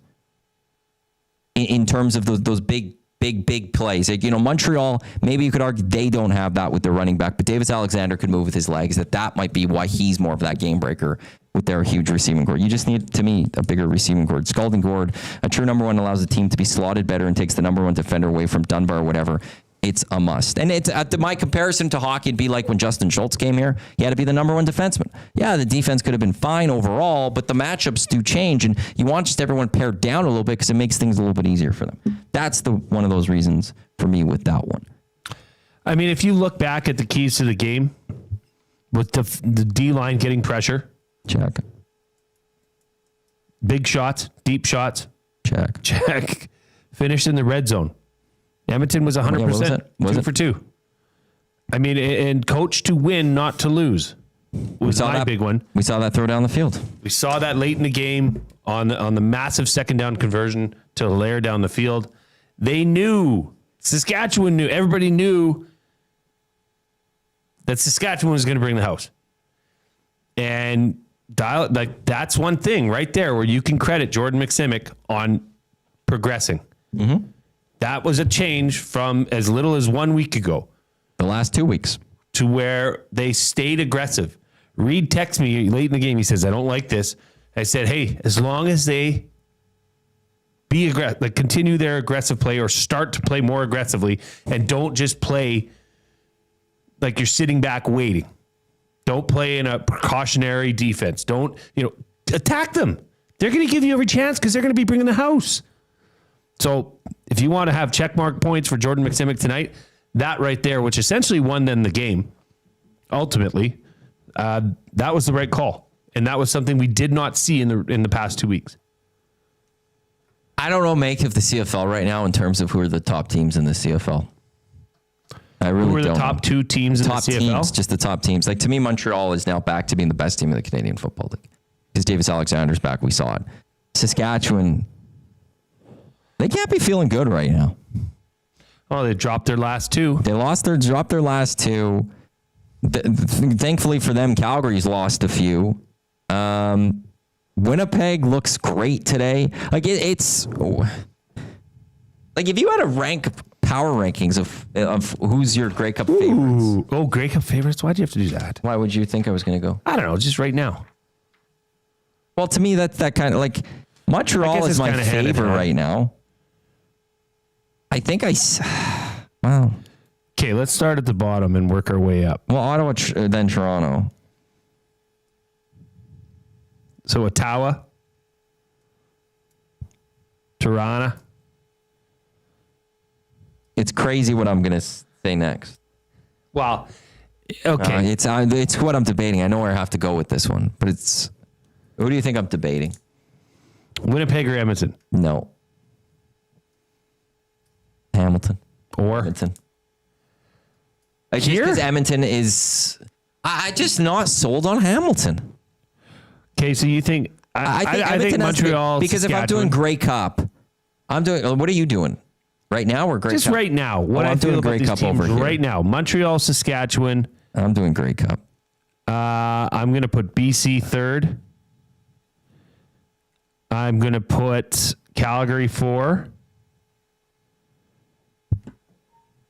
in terms of those big plays. Like, Montreal, maybe you could argue they don't have that with their running back, but Davis Alexander could move with his legs. That might be why he's more of that game breaker with their huge receiving core. You just need, to me, a bigger receiving core. Scalding Gord, a true number one, allows the team to be slotted better and takes the number one defender away from Dunbar or whatever. It's a must. And it's my comparison to hockey would be like when Justin Schultz came here. He had to be the number one defenseman. Yeah, the defense could have been fine overall, but the matchups do change, and you want just everyone pared down a little bit because it makes things a little bit easier for them. That's one of those reasons for me with that one. I mean, if you look back at the keys to the game, with the D-line getting pressure. Check. Big shots, deep shots. Check. Finished in the red zone. Edmonton was 100%. Was 2 it? for 2. I mean, and coach to win, not to lose was my big one. We saw that throw down the field. We saw that late in the game on the massive second down conversion to Lair down the field. They knew. Saskatchewan knew. Everybody knew that Saskatchewan was going to bring the house. And That's one thing right there where you can credit Jordan McSimic on progressing. Mm-hmm. That was a change from as little as 1 week ago. The last 2 weeks. To where they stayed aggressive. Reed texts me late in the game. He says, I don't like this. I said, hey, as long as they be aggressive, like continue their aggressive play or start to play more aggressively and don't just play like you're sitting back waiting. Don't play in a precautionary defense. Don't, attack them. They're going to give you every chance because they're going to be bringing the house. So if you want to have checkmark points for Jordan McSimic tonight, that right there, which essentially won them the game, ultimately, that was the right call. And that was something we did not see in the past 2 weeks. I don't know make of the CFL right now in terms of who are the top teams in the CFL. I really don't. Who are the top two teams in the CFL? Teams, just the top teams. Like, to me, Montreal is now back to being the best team in the Canadian Football League. Because Davis Alexander's back. We saw it. Saskatchewan, they can't be feeling good right now. Oh, they dropped their last two. They dropped their last two. Thankfully for them, Calgary's lost a few. Winnipeg looks great today. Like it's like if you had to rank power rankings of who's your Grey Cup favorites. Oh, Grey Cup favorites? Why'd you have to do that? Why would you think I was going to go? I don't know, just right now. Well, to me, that's that kind of like Montreal is my favorite right now. I think wow. Okay, let's start at the bottom and work our way up. Well, Ottawa, then Toronto. So Ottawa, Toronto. It's crazy what I'm going to say next. Well, okay. It's what I'm debating. I know where I have to go with this one, but who do you think I'm debating? Winnipeg or Edmonton? No. Hamilton. Or? Edmonton. Just because Edmonton is... I'm just not sold on Hamilton. Okay, so you think... I think Montreal, because if I'm doing Grey Cup, what are you doing? Right now or Grey Cup? Just right now. What I feel about these teams right now. Montreal, Saskatchewan. I'm doing Grey Cup. I'm going to put BC third. I'm going to put Calgary 4.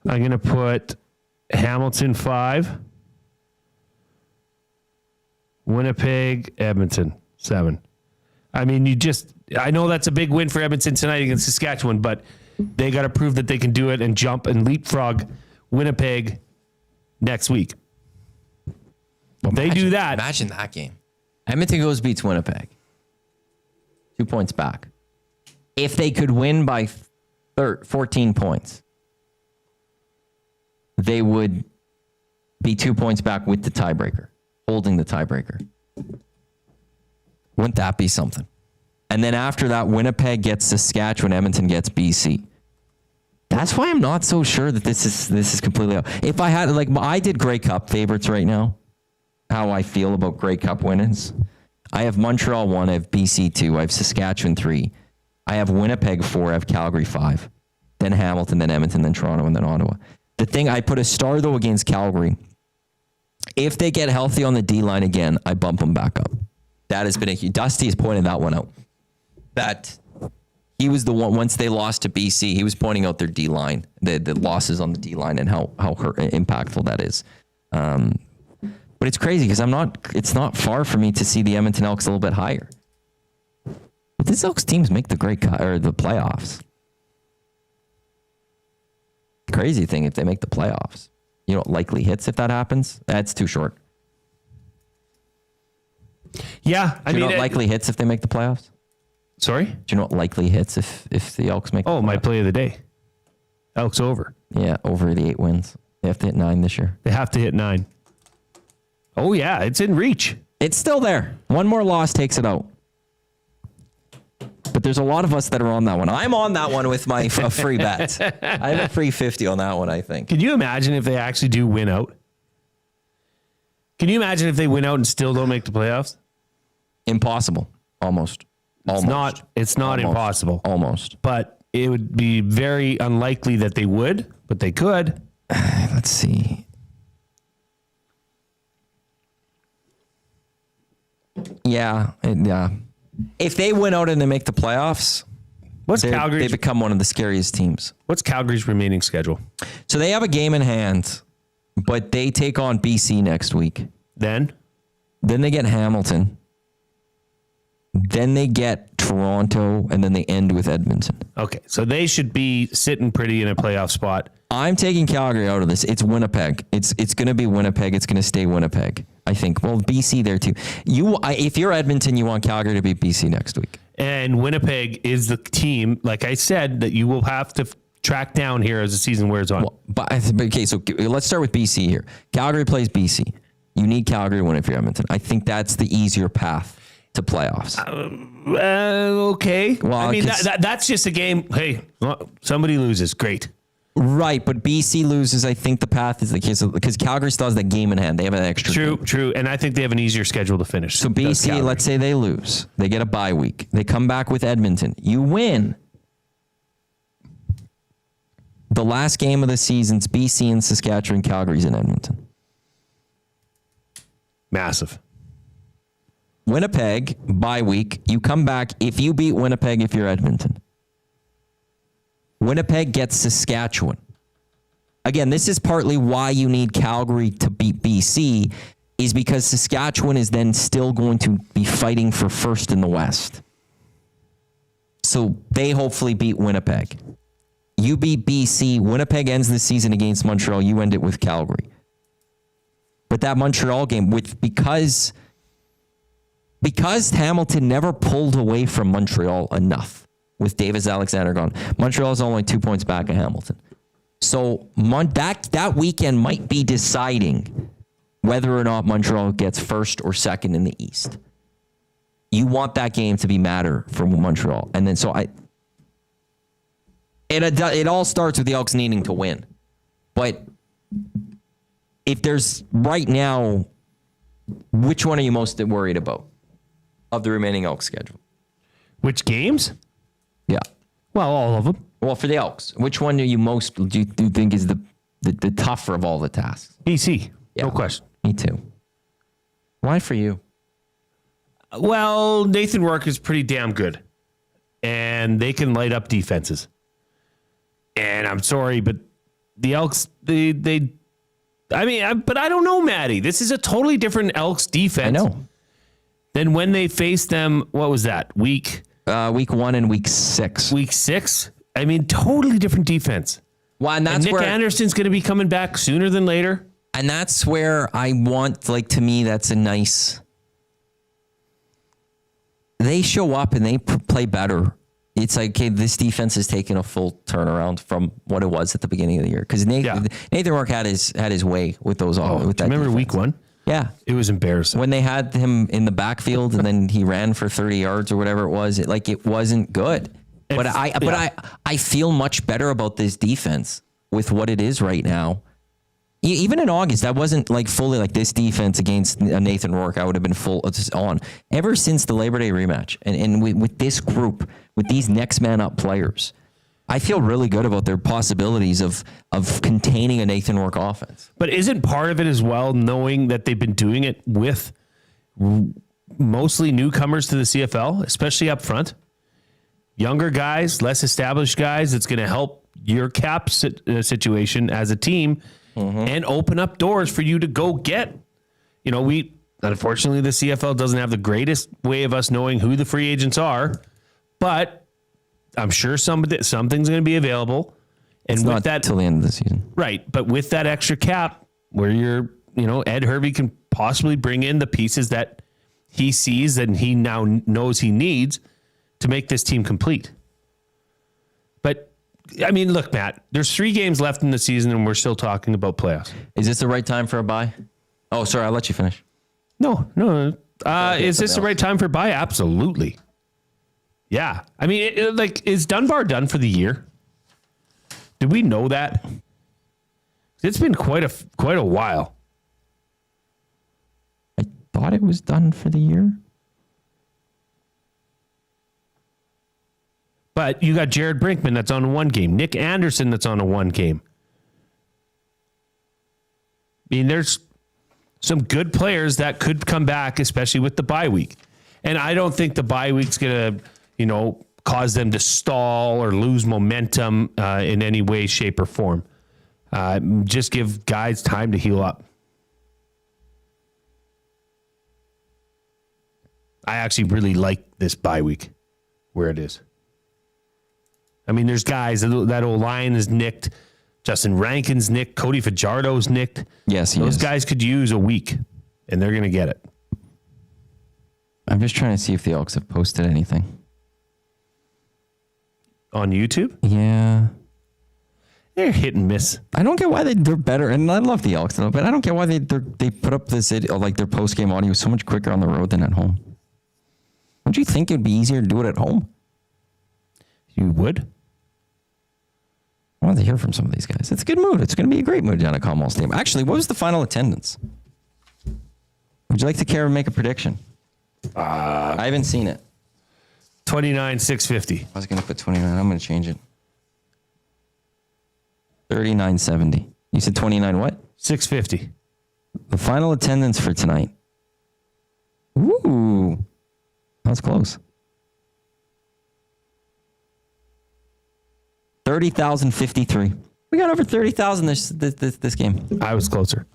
I'm going to put Hamilton 5. Winnipeg, Edmonton 7. I mean, I know that's a big win for Edmonton tonight against Saskatchewan, but they got to prove that they can do it and jump and leapfrog Winnipeg next week. Well, they do that. Imagine that game. Edmonton goes beats Winnipeg. 2 points back. If they could win by 14 points, they would be 2 points back with the tiebreaker, holding the tiebreaker. Wouldn't that be something? And then after that, Winnipeg gets Saskatchewan, Edmonton gets BC. That's why I'm not so sure that this is completely out. If I had, I did Grey Cup favorites right now, how I feel about Grey Cup winners. I have Montreal 1, I have BC 2, I have Saskatchewan 3, I have Winnipeg 4, I have Calgary 5, then Hamilton, then Edmonton, then Toronto, and then Ottawa. The thing, I put a star, though, against Calgary. If they get healthy on the D-line again, I bump them back up. That has been Dusty has pointed that one out. That he was the one, once they lost to BC, he was pointing out their D-line, the losses on the D-line and how impactful that is. But it's crazy because it's not far for me to see the Edmonton Elks a little bit higher. But this Elks teams make the the playoffs. Crazy thing if they make the playoffs. You know what likely hits if that happens? That's too short. Yeah. Do you know what likely hits if they make the playoffs? Sorry? Do you know what likely hits if the Elks make the playoffs? My play of the day. Elks over. Yeah, over the 8 wins. They have to hit 9 this year. They have to hit 9. Oh, yeah. It's in reach. It's still there. One more loss takes it out. But there's a lot of us that are on that one. I'm on that one with my free bet. I have a free 50 on that one, I think. Can you imagine if they actually do win out? Can you imagine if they win out and still don't make the playoffs? Impossible. Almost. It's not Almost. impossible. Almost. But it would be very unlikely that they would, but they could. Let's see. Yeah. If they win out and they make the playoffs, they become one of the scariest teams. What's Calgary's remaining schedule? So they have a game in hand, but they take on BC next week. Then they get Hamilton. Then they get Toronto, and then they end with Edmonton. Okay, so they should be sitting pretty in a playoff spot. I'm taking Calgary out of this. It's Winnipeg. It's going to be Winnipeg. It's going to stay Winnipeg, I think. Well, BC there too. If you're Edmonton, you want Calgary to beat BC next week. And Winnipeg is the team, like I said, that you will have to track down here as the season wears on. Okay, so let's start with BC here. Calgary plays BC. You need Calgary to win if you're Edmonton. I think that's the easier path to playoffs. Okay. Well, I mean, that's just a game. Hey, somebody loses. Great. Right, but BC loses. I think the path is the case because Calgary still has that game in hand. They have an extra game. True. And I think they have an easier schedule to finish. So BC, let's say they lose. They get a bye week. They come back with Edmonton. You win. The last game of the season's BC and Saskatchewan. Calgary's in Edmonton. Massive. Winnipeg, bye week. You come back. If you beat Winnipeg, if you're Edmonton. Winnipeg gets Saskatchewan. Again, this is partly why you need Calgary to beat BC, is because Saskatchewan is then still going to be fighting for first in the West. So they hopefully beat Winnipeg. You beat BC. Winnipeg ends the season against Montreal. You end it with Calgary. But that Montreal game, because Hamilton never pulled away from Montreal enough with Davis Alexander gone. Montreal is only 2 points back of Hamilton. So that weekend might be deciding whether or not Montreal gets first or second in the East. You want that game to be matter for Montreal. And then it all starts with the Elks needing to win. But if there's right now, which one are you most worried about of the remaining Elks schedule? Which games? Yeah. Well, all of them. Well, for the Elks, which one do you think is the tougher of all the tasks? BC. Yeah, no question. Me too. Why for you? Well, Nathan Rourke is pretty damn good. And they can light up defenses. And I'm sorry, but the Elks, but I don't know, Maddie. This is a totally different Elks defense. I know. Than when they faced them, what was that? Week 1 and week 6. Week 6? I mean, totally different defense. Well, and that's Nick Anderson's going to be coming back sooner than later. And that's where I want, to me, that's a nice... They show up and they play better. It's like, okay, this defense is taking a full turnaround from what it was at the beginning of the year. Because Nathan Rourke had his way with those. With that remember defense. week 1? Yeah. It was embarrassing. When they had him in the backfield and then he ran for 30 yards or whatever it was, it wasn't good. But I feel much better about this defense with what it is right now. Even in August, that wasn't fully this defense against Nathan Rourke. I would have been full on. Ever since the Labor Day rematch and with this group, with these next man up players, I feel really good about their possibilities of containing a Nathan Rourke offense. But isn't part of it as well knowing that they've been doing it with mostly newcomers to the CFL, especially up front? Younger guys, less established guys. It's going to help your cap situation as a team and open up doors for you to go get. Unfortunately, the CFL doesn't have the greatest way of us knowing who the free agents are, but I'm sure something's going to be available. And it's with not that till the end of the season. Right. But with that extra cap where Ed Hervey can possibly bring in the pieces that he sees and he now knows he needs to make this team complete. But I mean, look, Matt, there's 3 games left in the season and we're still talking about playoffs. Is this the right time for a bye? Oh, sorry. I'll let you finish. No. Is this the right time for a bye? Absolutely. Yeah. I mean, is Dunbar done for the year? Did we know that? It's been quite a while. I thought it was done for the year. But you got Jared Brinkman that's on 1 game. Nick Anderson that's on a 1 game. I mean, there's some good players that could come back, especially with the bye week. And I don't think the bye week's going to, cause them to stall or lose momentum in any way, shape, or form. Just give guys time to heal up. I actually really like this bye week where it is. I mean, there's guys, that old line is nicked. Justin Rankin's nicked. Cody Fajardo's nicked. Yes, Those guys could use a week, and they're going to get it. I'm just trying to see if the Elks have posted anything. On YouTube? Yeah. They're hit and miss. I don't get why they're better, and I love the Elks, but I don't get why they put up this, like their post-game audio so much quicker on the road than at home. Don't you think it would be easier to do it at home? You would? I want to hear from some of these guys. It's a good mood. It's going to be a great mood down at Commonwealth Stadium. Actually, what was the final attendance? Would you like to care and make a prediction? I haven't seen it. 29,650. I was going to put 29. I'm going to change it. 39.70. You said 29 what? 650. The final attendance for tonight. Ooh. That was close. 30,053. We got over 30,000 this game. I was closer.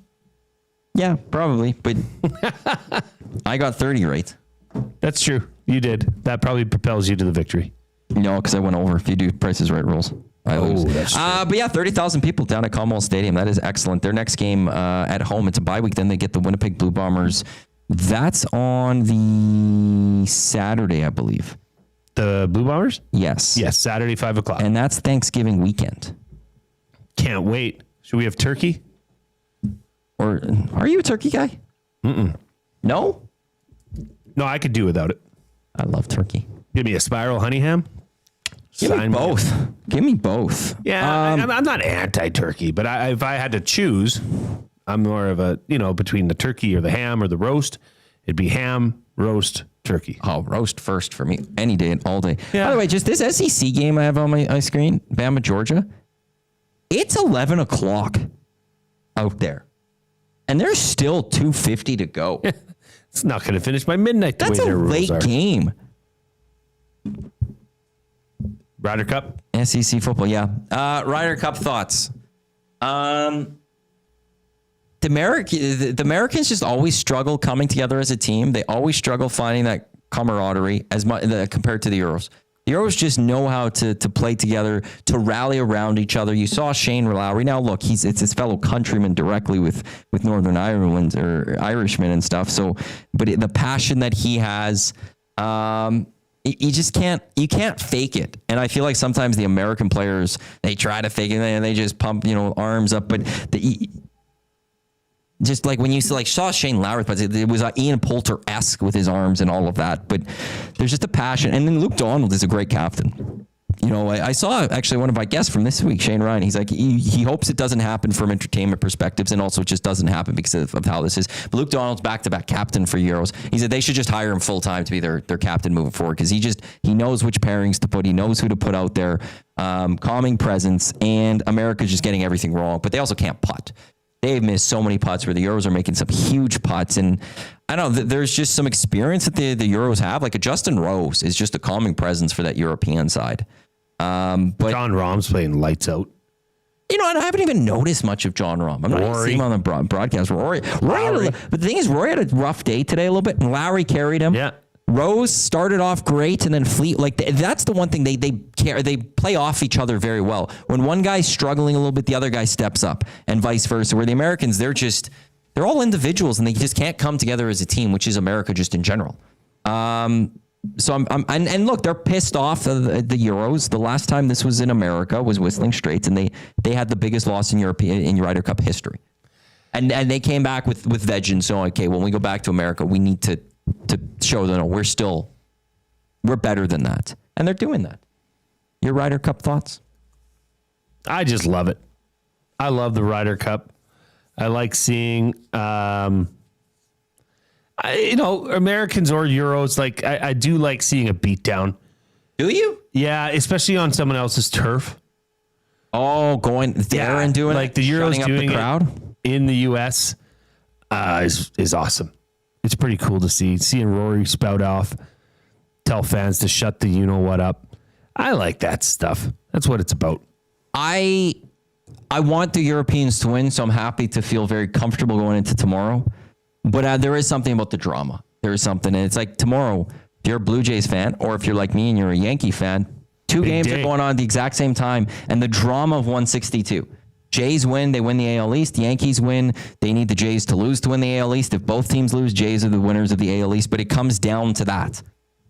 Yeah, probably, but I got 30 right. That's true. You did. That probably propels you to the victory. No, because I went over. If you do Price is Right rules, I lose. That's true. But yeah, 30,000 people down at Commonwealth Stadium. That is excellent. Their next game at home, it's a bye week. Then they get the Winnipeg Blue Bombers. That's on the Saturday, I believe. The Blue Bombers? Yes. Yes, Saturday, 5 o'clock. And that's Thanksgiving weekend. Can't wait. Should we have turkey? Or are you a turkey guy? No? No, I could do without it. I love turkey. Give me a spiral honey ham. Give me both. Give me both. Yeah, I'm not anti-turkey, but if I had to choose, I'm more of a, between the turkey or the ham or the roast, it'd be ham, roast, turkey. Oh, roast first for me. Any day, all day. Yeah. By the way, just this SEC game I have on my screen, Bama, Georgia, it's 11 o'clock out there. And there's still 2:50 to go. It's not going to finish by midnight. That's a late game. Ryder Cup? SEC football, yeah. Ryder Cup thoughts. The Americans just always struggle coming together as a team. They always struggle finding that camaraderie as much compared to the Euros. The Euros just know how to play together, to rally around each other. You saw Shane Lowry. Now, look, it's his fellow countryman directly with Northern Ireland or Irishmen and stuff. So, but the passion that he has, you just can't fake it. And I feel like sometimes the American players, they try to fake it and they just pump, arms up. But just like when you saw Shane Lowry, but it was Ian Poulter-esque with his arms and all of that. But there's just a passion. And then Luke Donald is a great captain. I saw actually one of my guests from this week, Shane Ryan. He's like, he hopes it doesn't happen from entertainment perspectives, and also it just doesn't happen because of how this is. But Luke Donald's back-to-back captain for Euros. He said they should just hire him full-time to be their captain moving forward because he knows which pairings to put. He knows who to put out there. Calming presence, and America's just getting everything wrong. But they also can't putt. They've missed so many putts where the Euros are making some huge putts. And I don't know, there's just some experience that the Euros have. Like a Justin Rose is just a calming presence for that European side. But John Rahm's playing lights out. and I haven't even noticed much of John Rahm. I'm not even seeing him on the broadcast. Rory but the thing is, Rory had a rough day today a little bit, and Lowry carried him. Yeah. Rose started off great, and then that's the one thing they play off each other very well. When one guy's struggling a little bit, the other guy steps up, and vice versa. Where the Americans, they're all individuals, and they just can't come together as a team, which is America just in general. So and look, they're pissed off of the Euros. The last time this was in America was Whistling Straits, and they had the biggest loss in Ryder Cup history. And they came back with vengeance. So okay, when we go back to America, we need to show them we're better than that, and they're doing that. Your Ryder Cup thoughts? I just love it. I love the Ryder Cup. I like seeing, Americans or Euros. Like I do like seeing a beatdown. Do you? Yeah, especially on someone else's turf. Oh, going there and doing like the Euros up doing the crowd it in the U.S. Is awesome. It's pretty cool to seeing Rory spout off, tell fans to shut the you-know-what up. I like that stuff. That's what it's about. I want the Europeans to win, so I'm happy to feel very comfortable going into tomorrow. But there is something about the drama. There is something, and it's like tomorrow, if you're a Blue Jays fan, or if you're like me and you're a Yankee fan, two games are going on at the exact same time, and the drama of 162. Jays win, they win the AL East. Yankees win, they need the Jays to lose to win the AL East. If both teams lose, Jays are the winners of the AL East, but it comes down to that.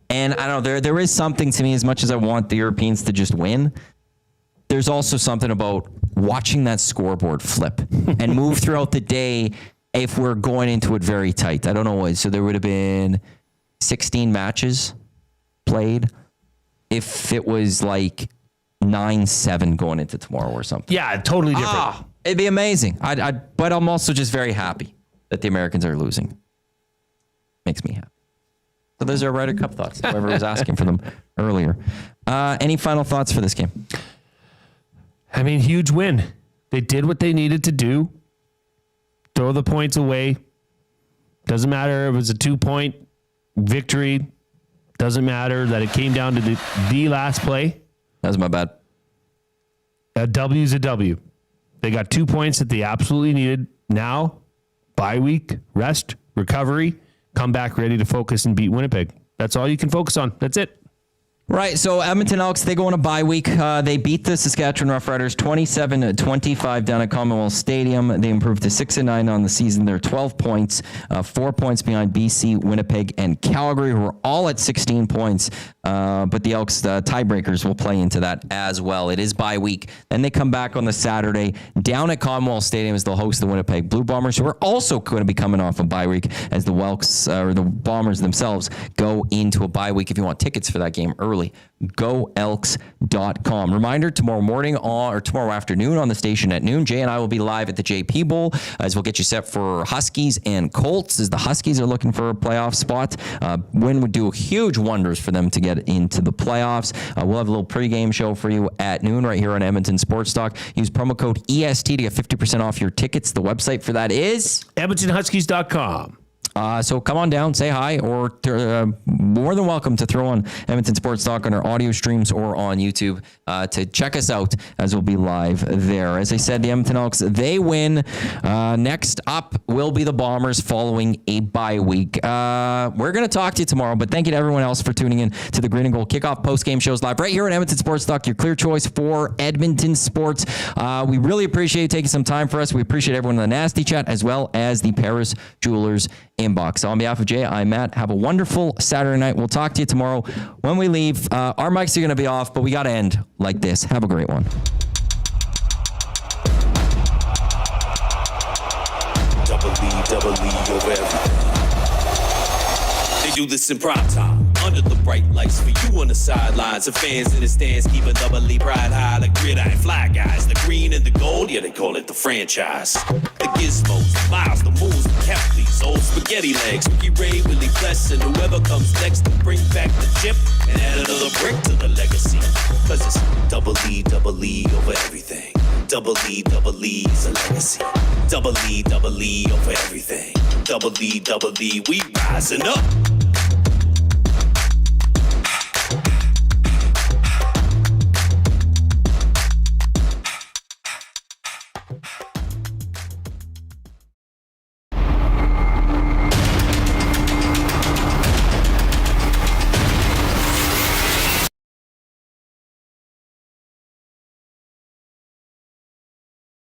And I don't know, there is something to me, as much as I want the Europeans to just win, there's also something about watching that scoreboard flip and move throughout the day if we're going into it very tight. I don't know. So there would have been 16 matches played if it was like 9-7 going into tomorrow or something. Yeah, totally different. It'd be amazing. But I'm also just very happy that the Americans are losing. Makes me happy. So those are Ryder Cup thoughts. Whoever was asking for them earlier. Any final thoughts for this game? I mean, huge win. They did what they needed to do. Throw the points away. Doesn't matter if it was a 2-point victory. Doesn't matter that it came down to the last play. That was my bad. A W is a W. They got 2 points that they absolutely needed. Now, bye week, rest, recovery, come back ready to focus and beat Winnipeg. That's all you can focus on. That's it. Right, so Edmonton Elks, they go on a bye week. They beat the Saskatchewan Roughriders 27-25 down at Commonwealth Stadium. They improved to 6-9 on the season. They're 12 points, 4 points behind BC, Winnipeg, and Calgary, who are all at 16 points. But the Elks tiebreakers will play into that as well. It is bye week. Then they come back on the Saturday down at Commonwealth Stadium as they'll host the Winnipeg Blue Bombers, who are also going to be coming off a bye week as the Elks or the Bombers themselves go into a bye week. If you want tickets for that game early, GoElks.com. Reminder, tomorrow morning or tomorrow afternoon on the station at noon, Jay and I will be live at the JP Bowl as we'll get you set for Huskies and Colts as the Huskies are looking for a playoff spot. Win would do huge wonders for them to get into the playoffs. We'll have a little pregame show for you at noon right here on Edmonton Sports Talk. Use promo code EST to get 50% off your tickets. The website for that is EdmontonHuskies.com. So come on down, say hi, or more than welcome to throw on Edmonton Sports Talk on our audio streams or on YouTube to check us out as we'll be live there. As I said, the Edmonton Elks, they win. Next up will be the Bombers following a bye week. We're going to talk to you tomorrow, but thank you to everyone else for tuning in to the Green and Gold Kickoff post-game shows live right here at Edmonton Sports Talk, your clear choice for Edmonton sports. We really appreciate you taking some time for us. We appreciate everyone in the Nasty Chat as well as the Paris Jewelers inbox. So on behalf of Jay, I'm Matt. Have a wonderful Saturday night. We'll talk to you tomorrow when we leave. Our mics are going to be off, but we got to end like this. Have a great one. Double E over everything. They do this in prime time, under the bright lights for you on the sidelines. And fans in the stands keep a double E pride high. The gridiron fly guys, the green and the gold, yeah, they call it the franchise. The gizmos, the miles, the moves, the Kepleys, old spaghetti legs, Ricky Ray, Willie Bless, and whoever comes next to bring back the chip and add another brick to the legacy. Cause it's double E over everything. Double E's a legacy. Double E over everything. Double E, we rising up.